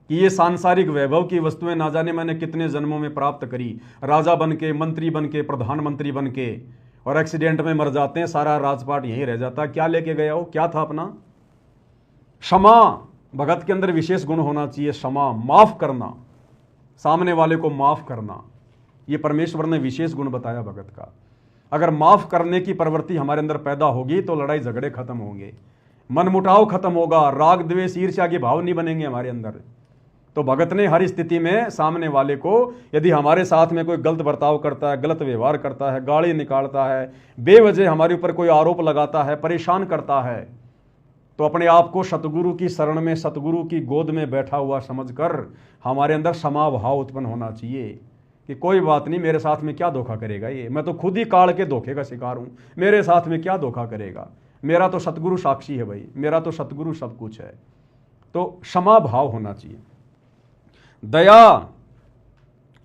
कि ये सांसारिक वैभव की वस्तुएं ना जाने मैंने कितने जन्मों में प्राप्त करी, राजा बन के, मंत्री बन के, प्रधानमंत्री बन के, और एक्सीडेंट में मर जाते हैं, सारा राजपाट यहीं रह जाता। क्या लेके गया हो, क्या था अपना। क्षमा, भगत के अंदर विशेष गुण होना चाहिए, क्षमा, माफ करना, सामने वाले को माफ करना। ये परमेश्वर ने विशेष गुण बताया भगत का। अगर माफ करने की प्रवृत्ति हमारे अंदर पैदा होगी तो लड़ाई झगड़े खत्म होंगे, मनमुटाव खत्म होगा, राग द्वेष ईर्ष्या के भाव नहीं बनेंगे हमारे अंदर। तो भगत ने हर स्थिति में सामने वाले को, यदि हमारे साथ में कोई गलत बर्ताव करता है, गलत व्यवहार करता है, गाली निकालता है, बेवजह हमारे ऊपर कोई आरोप लगाता है, परेशान करता है, तो अपने आप को सतगुरु की शरण में, सतगुरु की गोद में बैठा हुआ समझकर हमारे अंदर क्षमा भाव उत्पन्न होना चाहिए कि कोई बात नहीं, मेरे साथ में क्या धोखा करेगा ये, मैं तो खुद ही काल के धोखे का शिकार हूं, मेरे साथ में क्या धोखा करेगा। मेरा तो सतगुरु साक्षी है भाई, मेरा तो सतगुरु सब कुछ है। तो क्षमा भाव होना चाहिए। दया,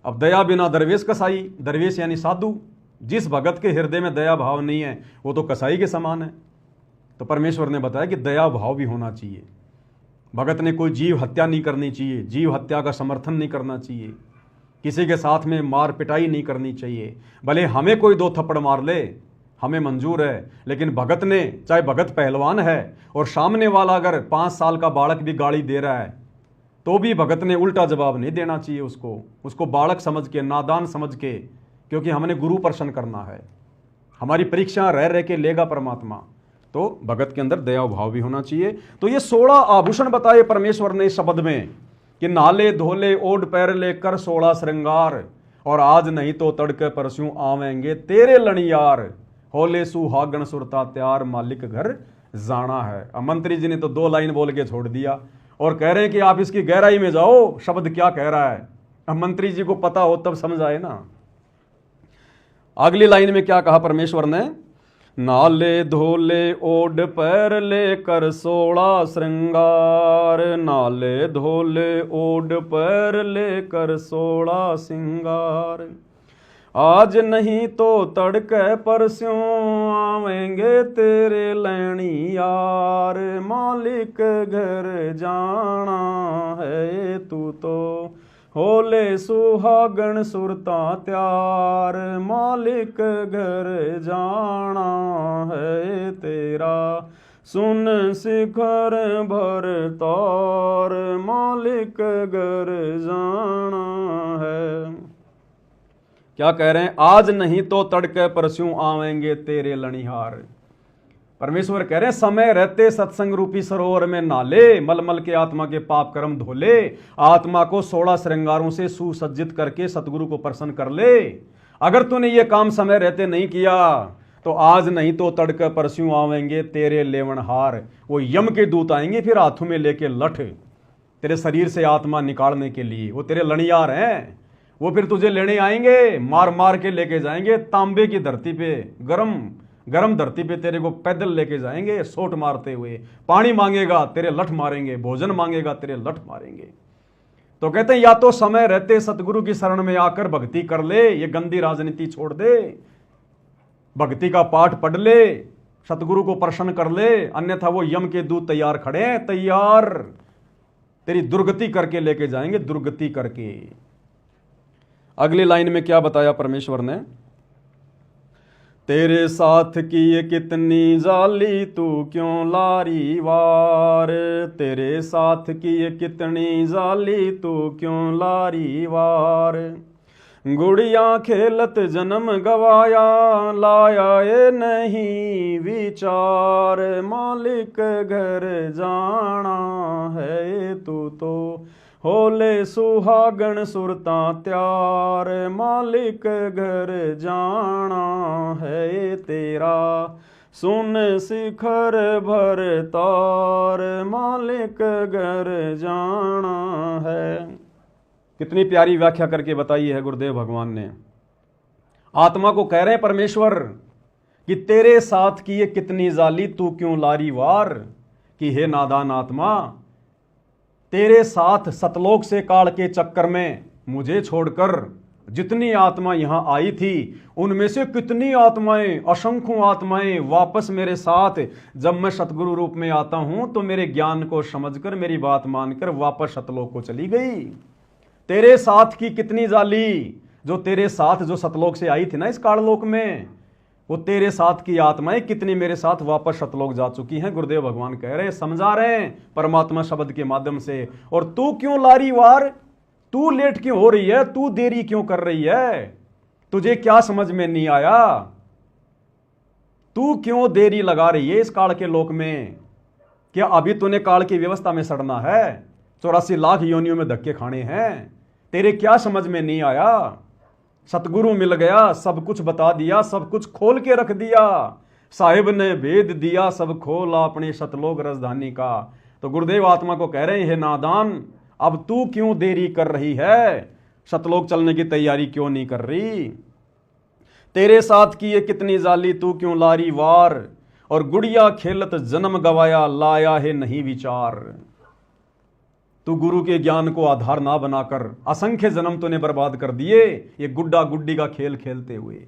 अब दया बिना दरवेश कसाई, दरवेश यानी साधु। जिस भगत के हृदय में दया भाव नहीं है वो तो कसाई के समान है। तो परमेश्वर ने बताया कि दया भाव भी होना चाहिए। भगत ने कोई जीव हत्या नहीं करनी चाहिए, जीव हत्या का समर्थन नहीं करना चाहिए, किसी के साथ में मार पिटाई नहीं करनी चाहिए। भले हमें कोई 2 थप्पड़ मार ले हमें मंजूर है, लेकिन भगत ने, चाहे भगत पहलवान है और सामने वाला अगर 5 साल का बालक भी गाली दे रहा है तो भी भगत ने उल्टा जवाब नहीं देना चाहिए उसको बालक समझ के, नादान समझ के, क्योंकि हमने गुरु प्रसन्न करना है, हमारी परीक्षा रह के लेगा परमात्मा। तो भगत के अंदर दया भाव भी होना चाहिए। तो ये 16 आभूषण बताए परमेश्वर ने इस शब्द में कि नाले धोले ओढ़ पैर ले कर 16 श्रृंगार, और आज नहीं तो तड़के परस्यों आवेंगे तेरे लणियार, होले सुहागण सुरता त्यार मालिक घर जाना है। अब मंत्री जी ने तो 2 लाइन बोल के छोड़ दिया और कह रहे हैं कि आप इसकी गहराई में जाओ, शब्द क्या कह रहा है। अब मंत्री जी को पता हो तब समझ आए ना। अगली लाइन में क्या कहा परमेश्वर ने, नाले धोले ओढ़ पैर लेकर 16 श्रृंगार, नाले धोले ओढ़ पैर लेकर 16 श्रृंगार, आज नहीं तो तड़के परस्यों आवेंगे तेरे लैणी यार, मालिक घर जाना है तू तो होले सुहागण सुरता त्यार, मालिक घर जाना है तेरा सुन शिखर भर तौर, मालिक घर जाना है। क्या कह रहे हैं, आज नहीं तो तड़के परस्यों आवेंगे तेरे लणिहार। परमेश्वर कह रहे हैं समय रहते सत्संग रूपी सरोवर में नाले, मलमल के आत्मा के पाप कर्म धोले, आत्मा को 16 श्रृंगारों से सुसज्जित करके सतगुरु को प्रसन्न कर ले। अगर तूने ये काम समय रहते नहीं किया तो आज नहीं तो तड़के परस्यों आवेंगे तेरे लेवनहार। वो यम के दूत आएंगे फिर हाथों में लेके लठ तेरे शरीर से आत्मा निकालने के लिए, वो तेरे लणियार हैं। वो फिर तुझे लेने आएंगे, मार मार के लेके जाएंगे तांबे की धरती पे, गरम धरती पे तेरे को पैदल लेके जाएंगे सोट मारते हुए। पानी मांगेगा तेरे लठ मारेंगे, भोजन मांगेगा तेरे लठ मारेंगे। तो कहते हैं या तो समय रहते सतगुरु की शरण में आकर भक्ति कर ले, ये गंदी राजनीति छोड़ दे, भक्ति का पाठ पढ़ ले, सतगुरु को प्रसन्न कर ले, अन्यथा वो यम के दूत तैयार खड़े हैं, तैयार तेरी दुर्गति करके लेके जाएंगे, दुर्गति करके। अगली लाइन में क्या बताया परमेश्वर ने, तेरे साथ की ये कितनी जाली तू क्यों लारी वार, तेरे साथ की ये कितनी जाली तू क्यों लारी वार, गुड़िया खेलत जन्म गवाया लाया ये नहीं विचार, मालिक घर जाना है तू तो होले सुहागण सुरता त्यार, मालिक घर जाना है तेरा सुन शिखर भर तार, मालिक घर जाना है। कितनी प्यारी व्याख्या करके बताई है गुरुदेव भगवान ने। आत्मा को कह रहे हैं परमेश्वर कि तेरे साथ की ये कितनी जाली तू क्यों लारी वार, कि हे नादान आत्मा, तेरे साथ सतलोक से काल के चक्कर में मुझे छोड़कर जितनी आत्मा यहां आई थी उनमें से कितनी आत्माएं, असंख्यों आत्माएं वापस मेरे साथ जब मैं सतगुरु रूप में आता हूं तो मेरे ज्ञान को समझकर मेरी बात मानकर वापस सतलोक को चली गई। तेरे साथ की कितनी जाली, जो तेरे साथ जो सतलोक से आई थी ना इस काललोक में, वो तेरे साथ की आत्माएं कितनी मेरे साथ वापस सतलोक जा चुकी हैं। गुरुदेव भगवान कह रहे हैं, समझा रहे हैं परमात्मा शब्द के माध्यम से। और तू क्यों लारी वार, तू लेट क्यों हो रही है, तू देरी क्यों कर रही है, तुझे क्या समझ में नहीं आया, तू क्यों देरी लगा रही है इस काल के लोक में। क्या अभी तूने काल की व्यवस्था में सड़ना है, 84 लाख योनियों में धक्के खाने हैं, तेरे क्या समझ में नहीं आया। सतगुरु मिल गया, सब कुछ बता दिया, सब कुछ खोल के रख दिया, साहिब ने भेद दिया सब खोला अपने सतलोक राजधानी का। तो गुरुदेव आत्मा को कह रहे हैं, हे नादान, अब तू क्यों देरी कर रही है, सतलोक चलने की तैयारी क्यों नहीं कर रही। तेरे साथ की ये कितनी जाली तू क्यों लारी वार, और गुड़िया खेलत जन्म गवाया, लाया है नहीं विचार। तू गुरु के ज्ञान को आधार ना बनाकर असंख्य जन्म तूने बर्बाद कर दिए ये गुड्डा गुड्डी का खेल खेलते हुए।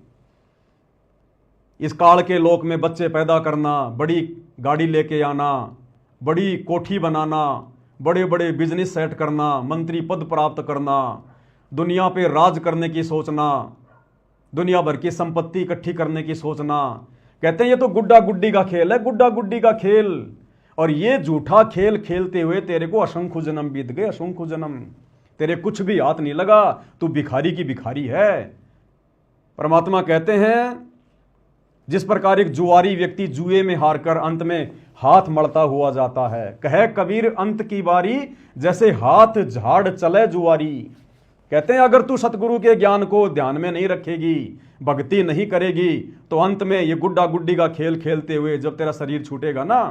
इस काल के लोक में बच्चे पैदा करना, बड़ी गाड़ी लेके आना, बड़ी कोठी बनाना, बड़े बड़े बिजनेस सेट करना, मंत्री पद प्राप्त करना, दुनिया पे राज करने की सोचना, दुनिया भर की संपत्ति इकट्ठी करने की सोचना। कहते हैं ये तो गुड्डा गुड्डी का खेल है, गुड्डा गुड्डी का खेल। और ये झूठा खेल खेलते हुए तेरे को असंख्य जन्म बीत गए, असंख्य जन्म। तेरे कुछ भी हाथ नहीं लगा, तू भिखारी की भिखारी है। परमात्मा कहते हैं जिस प्रकार एक जुआरी व्यक्ति जुए में हारकर अंत में हाथ मलता हुआ जाता है, कहे कबीर अंत की बारी जैसे हाथ झाड़ चले जुआरी। कहते हैं अगर तू सतगुरु के ज्ञान को ध्यान में नहीं रखेगी, भक्ति नहीं करेगी, तो अंत में ये गुड्डा गुड्डी का खेल खेलते हुए जब तेरा शरीर छूटेगा ना,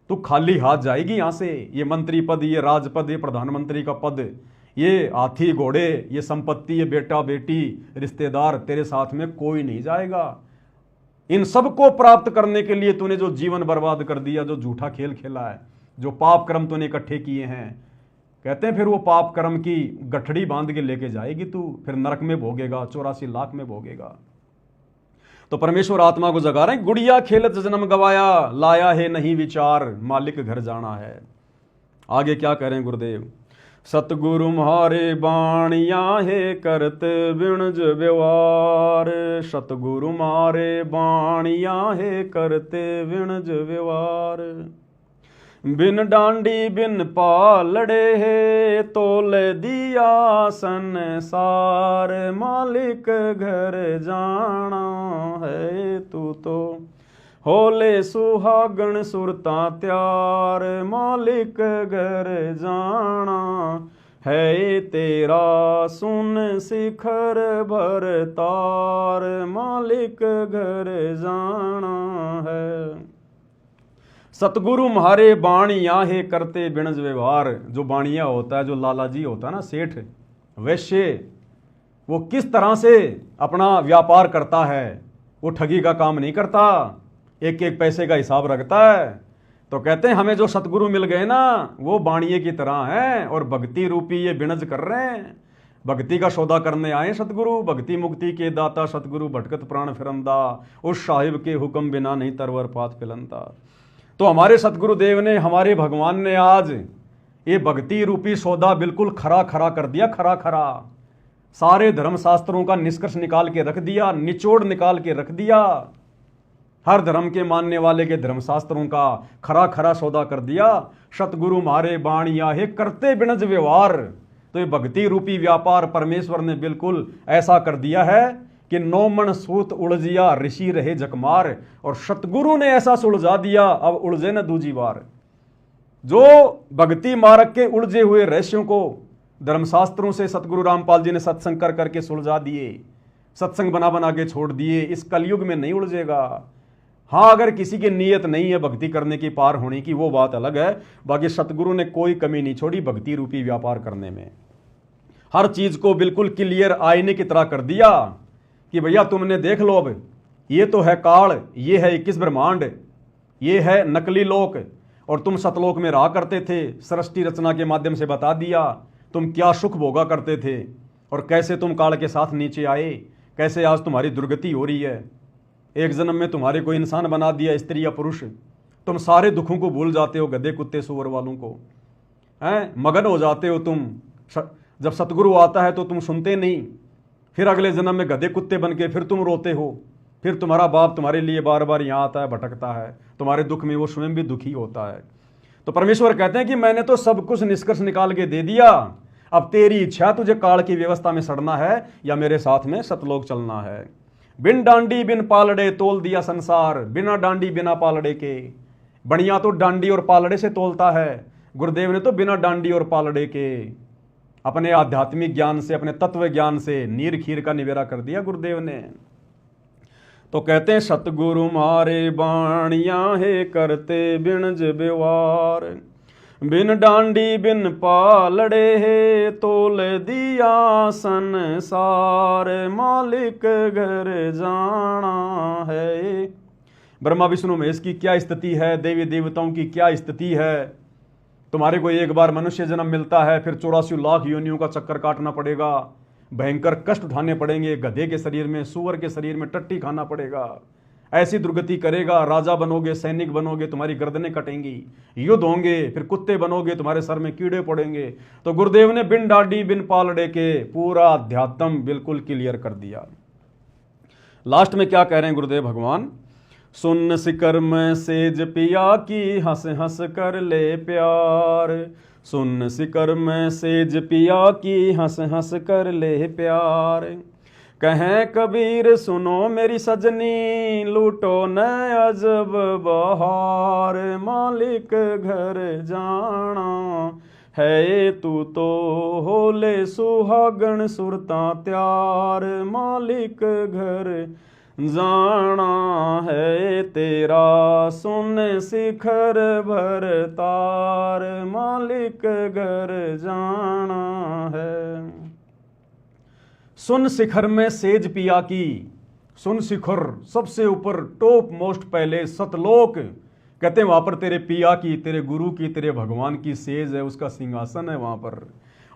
तू खाली हाथ जाएगी यहां से। ये मंत्री पद, ये राजपद, ये प्रधानमंत्री का पद, ये हाथी घोड़े, ये संपत्ति, ये बेटा बेटी, रिश्तेदार, तेरे साथ में कोई नहीं जाएगा। इन सब को प्राप्त करने के लिए तूने जो जीवन बर्बाद कर दिया, जो झूठा खेल खेला है, जो पाप कर्म तूने इकट्ठे किए हैं, कहते हैं फिर वो पाप कर्म की गठड़ी बांध के लेके जाएगी तू, फिर नरक में भोगेगा, 84 लाख में भोगेगा। तो परमेश्वर आत्मा को जगा रहे हैं, गुड़िया खेलत जन्म गवाया, लाया है नहीं विचार, मालिक घर जाना है। आगे क्या कह रहे हैं गुरुदेव, सतगुरु म्हारे बाणिया है करते बिणज व्यवहार, सतगुरु म्हारे बाणिया है करते बिणज व्यवहार। बिन डांडी बिन पालड़े है तोल दिया संसार, मालिक घर जाना है तू तो होले सुहागण सुरता त्यार, मालिक घर जाना है तेरा सुन शिखर भर तार, मालिक घर जाना है। सतगुरु म्हारे बाणिया है करते बिणज व्यवहार। जो बाणिया होता है, जो लालाजी होता है ना, सेठ वैश्य, वो किस तरह से अपना व्यापार करता है। वो ठगी का काम नहीं करता, एक एक पैसे का हिसाब रखता है। तो कहते हैं हमें जो सतगुरु मिल गए ना, वो बाणिये की तरह हैं और भक्ति रूपी ये बिणज कर रहे हैं। भक्ति का सौदा करने आए सतगुरु, भक्ति मुक्ति के दाता सतगुरु, भटकत प्राण फिरंदा, उस साहिब के हुक्म बिना नहीं तरवर पात पिलंदा। तो हमारे सतगुरु देव ने, हमारे भगवान ने आज ये भक्ति रूपी सौदा बिल्कुल खरा खरा कर दिया, खरा खरा। सारे धर्मशास्त्रों का निष्कर्ष निकाल के रख दिया, निचोड़ निकाल के रख दिया। हर धर्म के मानने वाले के धर्मशास्त्रों का खरा खरा सौदा कर दिया। सतगुरु म्हारे बाणिया है करते बिणज व्यवहार। तो ये भक्ति रूपी व्यापार परमेश्वर ने बिल्कुल ऐसा कर दिया है कि 9 मन सूत उलझिया ऋषि रहे जकमार, और सतगुरु ने ऐसा सुलझा दिया अब उलझे न दूजी बार। जो भक्ति मार्ग के उलझे हुए रहस्यों को धर्मशास्त्रों से सतगुरु रामपाल जी ने सत्संग कर करके सुलझा दिए, सत्संग बना बना के छोड़ दिए। इस कलयुग में नहीं उलझेगा। हाँ, अगर किसी की नीयत नहीं है भक्ति करने की, पार होने की, वो बात अलग है। बाकी सतगुरु ने कोई कमी नहीं छोड़ी भक्ति रूपी व्यापार करने में। हर चीज को बिल्कुल क्लियर आईने की तरह कर दिया कि भैया तुमने देख लो, अब ये तो है काल, ये है 21 ब्रह्मांड, ये है नकली लोक, और तुम सतलोक में रहा करते थे। सृष्टि रचना के माध्यम से बता दिया तुम क्या सुख भोगा करते थे और कैसे तुम काल के साथ नीचे आए, कैसे आज तुम्हारी दुर्गति हो रही है। एक जन्म में तुम्हारे को इंसान बना दिया, स्त्री या पुरुष। तुम सारे दुखों को भूल जाते हो, गधे कुत्ते सुअर वालों को, हैं, मगन हो जाते हो तुम। जब सतगुरु आता है तो तुम सुनते नहीं, फिर अगले जन्म में गधे कुत्ते बन के फिर तुम रोते हो। फिर तुम्हारा बाप तुम्हारे लिए बार बार यहाँ आता है, भटकता है, तुम्हारे दुख में वो स्वयं भी दुखी होता है। तो परमेश्वर कहते हैं कि मैंने तो सब कुछ निष्कर्ष निकाल के दे दिया, अब तेरी इच्छा, तुझे काल की व्यवस्था में सड़ना है या मेरे साथ में सतलोक चलना है। बिन डांडी बिन पालड़े तोल दिया संसार, बिना डांडी बिना पालड़े के। बढ़िया तो डांडी और पालड़े से तोलता है, गुरुदेव ने तो बिना डांडी और पालड़े के अपने आध्यात्मिक ज्ञान से, अपने तत्व ज्ञान से नीर खीर का निवेरा कर दिया गुरुदेव ने। तो कहते हैं सतगुरु म्हारे बाणिया है करते बिणज व्यवहार, बिन डांडी बिन पालड़े है तोल दिया संसार, मालिक घर जाना है। ब्रह्मा विष्णु महेश की क्या स्थिति है, देवी देवताओं की क्या स्थिति है। तुम्हारे को एक बार मनुष्य जन्म मिलता है, फिर 84 लाख योनियों का चक्कर काटना पड़ेगा, भयंकर कष्ट उठाने पड़ेंगे, गधे के शरीर में, सूअर के शरीर में टट्टी खाना पड़ेगा, ऐसी दुर्गति करेगा, राजा बनोगे, सैनिक बनोगे, तुम्हारी गर्दनें कटेंगी, युद्ध होंगे, फिर कुत्ते बनोगे, तुम्हारे सर में कीड़े पड़ेंगे। तो गुरुदेव ने बिन डाडी बिन पालड़े के पूरा अध्यात्म बिल्कुल क्लियर कर दिया। लास्ट में क्या कह रहे हैं गुरुदेव भगवान, सुन सिकर में सेज पिया की हंस हंस कर ले प्यार, सुन सिकर में सेज पिया की हंस हंस कर ले प्यार। कहें कबीर सुनो मेरी सजनी, लूटो न अजब बहार, मालिक घर जाना है तू तो होले सुहागण सुरता त्यार, मालिक घर जाना है तेरा सुन शिखर भर तार, मालिक घर जाना है। सुन शिखर में सेज पिया की, सुन शिखर सबसे ऊपर टॉप मोस्ट पहले सतलोक, कहते हैं वहां पर तेरे पिया की, तेरे गुरु की, तेरे भगवान की सेज है, उसका सिंहासन है वहां पर।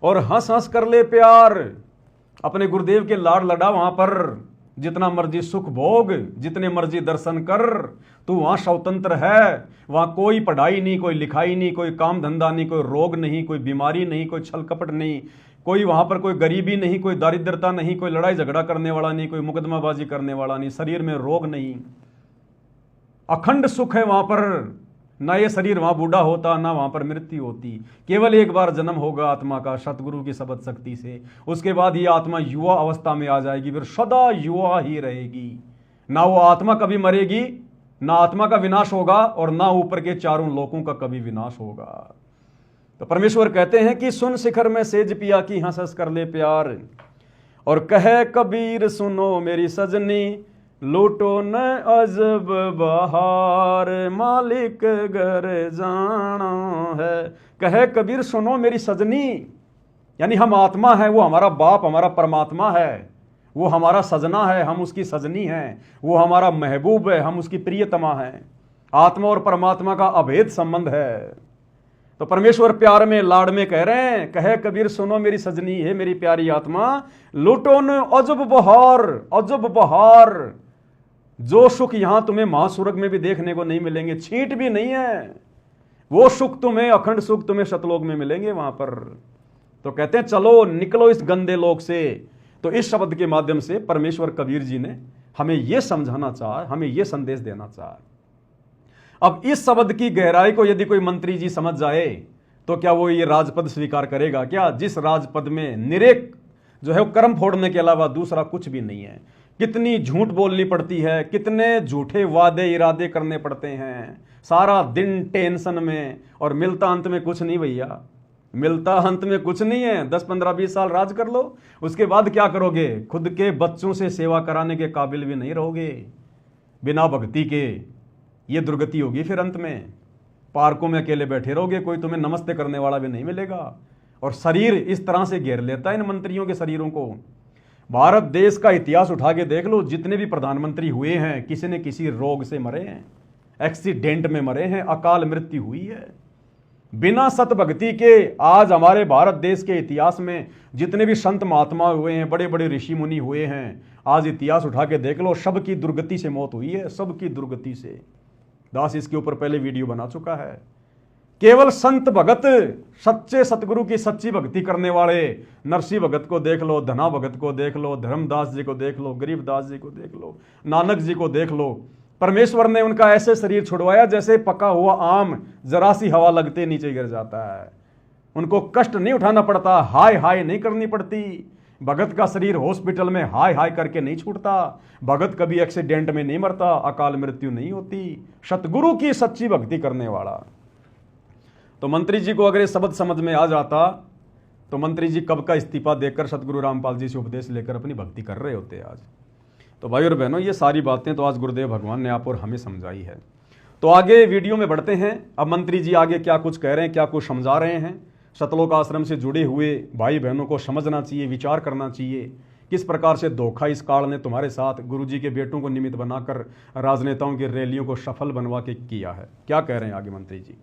और हंस हंस कर ले प्यार, अपने गुरुदेव के लाड़ लड़ा वहां पर, जितना मर्जी सुख भोग, जितने मर्जी दर्शन कर, तू वहां स्वतंत्र है। वहां कोई पढ़ाई नहीं, कोई लिखाई नहीं, कोई काम धंधा नहीं, कोई रोग नहीं, कोई बीमारी नहीं, कोई छल कपट नहीं, कोई वहां पर कोई गरीबी नहीं, कोई दारिद्रता नहीं, कोई लड़ाई झगड़ा करने वाला नहीं, कोई मुकदमाबाजी करने वाला नहीं, शरीर में रोग नहीं, अखंड सुख है वहां पर। ना ये शरीर वहां बूढ़ा होता, ना वहां पर मृत्यु होती, केवल एक बार जन्म होगा आत्मा का सतगुरु की शब्द शक्ति से, उसके बाद ये आत्मा युवा अवस्था में आ जाएगी, फिर सदा युवा ही रहेगी। ना वो आत्मा कभी मरेगी, ना आत्मा का विनाश होगा, और ना ऊपर के चारों लोकों का कभी विनाश होगा। तो परमेश्वर कहते हैं कि सुन शिखर में सेज पिया की हंस हंस कर ले प्यार, और कहे कबीर सुनो मेरी सजनी, लूटो न अजब बहार, मालिक घर जाना है। कहे कबीर सुनो मेरी सजनी, यानी हम आत्मा है, वो हमारा बाप, हमारा परमात्मा है, वो हमारा सजना है, हम उसकी सजनी हैं, वो हमारा महबूब है, हम उसकी प्रियतमा हैं। आत्मा और परमात्मा का अभेद संबंध है। तो परमेश्वर प्यार में लाड़ में कह रहे हैं, कहे कबीर सुनो मेरी सजनी, है मेरी प्यारी आत्मा, लूटो न अजब बहार, अजब बहार, जो सुख यहां तुम्हें महासुरग में भी देखने को नहीं मिलेंगे, छींट भी नहीं है, वो सुख तुम्हें, अखंड सुख तुम्हें शतलोक में मिलेंगे वहां पर। तो कहते हैं चलो निकलो इस गंदे लोक से। तो इस शब्द के माध्यम से परमेश्वर कबीर जी ने हमें यह समझाना चाहा, हमें यह संदेश देना चाहा। अब इस शब्द की गहराई को यदि कोई मंत्री जी समझ जाए तो क्या वो ये राजपद स्वीकार करेगा क्या, जिस राजपद में निरेक जो है वो कर्म फोड़ने के अलावा दूसरा कुछ भी नहीं है। कितनी झूठ बोलनी पड़ती है, कितने झूठे वादे इरादे करने पड़ते हैं, सारा दिन टेंशन में, और मिलता अंत में कुछ नहीं भैया, मिलता अंत में कुछ नहीं है। 10 15 20 साल राज कर लो, उसके बाद क्या करोगे, खुद के बच्चों से सेवा कराने के काबिल भी नहीं रहोगे बिना भक्ति के, ये दुर्गति होगी। फिर अंत में पार्कों में अकेले बैठे रहोगे, कोई तुम्हें नमस्ते करने वाला भी नहीं मिलेगा। और शरीर इस तरह से घेर लेता है इन मंत्रियों के शरीरों को। भारत देश का इतिहास उठा के देख लो, जितने भी प्रधानमंत्री हुए हैं किसी न किसी रोग से मरे हैं, एक्सीडेंट में मरे हैं, अकाल मृत्यु हुई है। बिना सत भक्ति के आज हमारे भारत देश के इतिहास में जितने भी संत महात्मा हुए हैं, बड़े बड़े ऋषि मुनि हुए हैं, आज इतिहास उठा के देख लो, सबकी दुर्गति से मौत हुई है, सबकी दुर्गति से। दास इसके ऊपर पहले वीडियो बना चुका है। केवल संत भगत, सच्चे सतगुरु की सच्ची भक्ति करने वाले, नरसिंह भगत को देख लो, धना भगत को देख लो, धर्मदास जी को देख लो, गरीबदास जी को देख लो, नानक जी को देख लो, परमेश्वर ने उनका ऐसे शरीर छुड़वाया जैसे पका हुआ आम जरा सी हवा लगते नीचे गिर जाता है। उनको कष्ट नहीं उठाना पड़ता, हाय हाय नहीं करनी पड़ती। भगत का शरीर हॉस्पिटल में हाय हाय करके नहीं छूटता, भगत कभी एक्सीडेंट में नहीं मरता, अकाल मृत्यु नहीं होती, सतगुरु की सच्ची भक्ति करने वाला। तो मंत्री जी को अगर ये शब्द समझ में आ जाता तो मंत्री जी कब का इस्तीफा देकर सतगुरु रामपाल जी से उपदेश लेकर अपनी भक्ति कर रहे होते आज। तो भाई और बहनों, ये सारी बातें तो आज गुरुदेव भगवान ने आप और हमें समझाई है। तो आगे वीडियो में बढ़ते हैं। अब मंत्री जी आगे क्या कुछ कह रहे हैं, क्या कुछ समझा रहे हैं। सतलोक आश्रम से जुड़े हुए भाई बहनों को समझना चाहिए, विचार करना चाहिए किस प्रकार से धोखा इस काल ने तुम्हारे साथ गुरुजी के बेटों को निमित्त बनाकर राजनेताओं की रैलियों को सफल बनवा के किया है। क्या कह रहे हैं आगे मंत्री जी?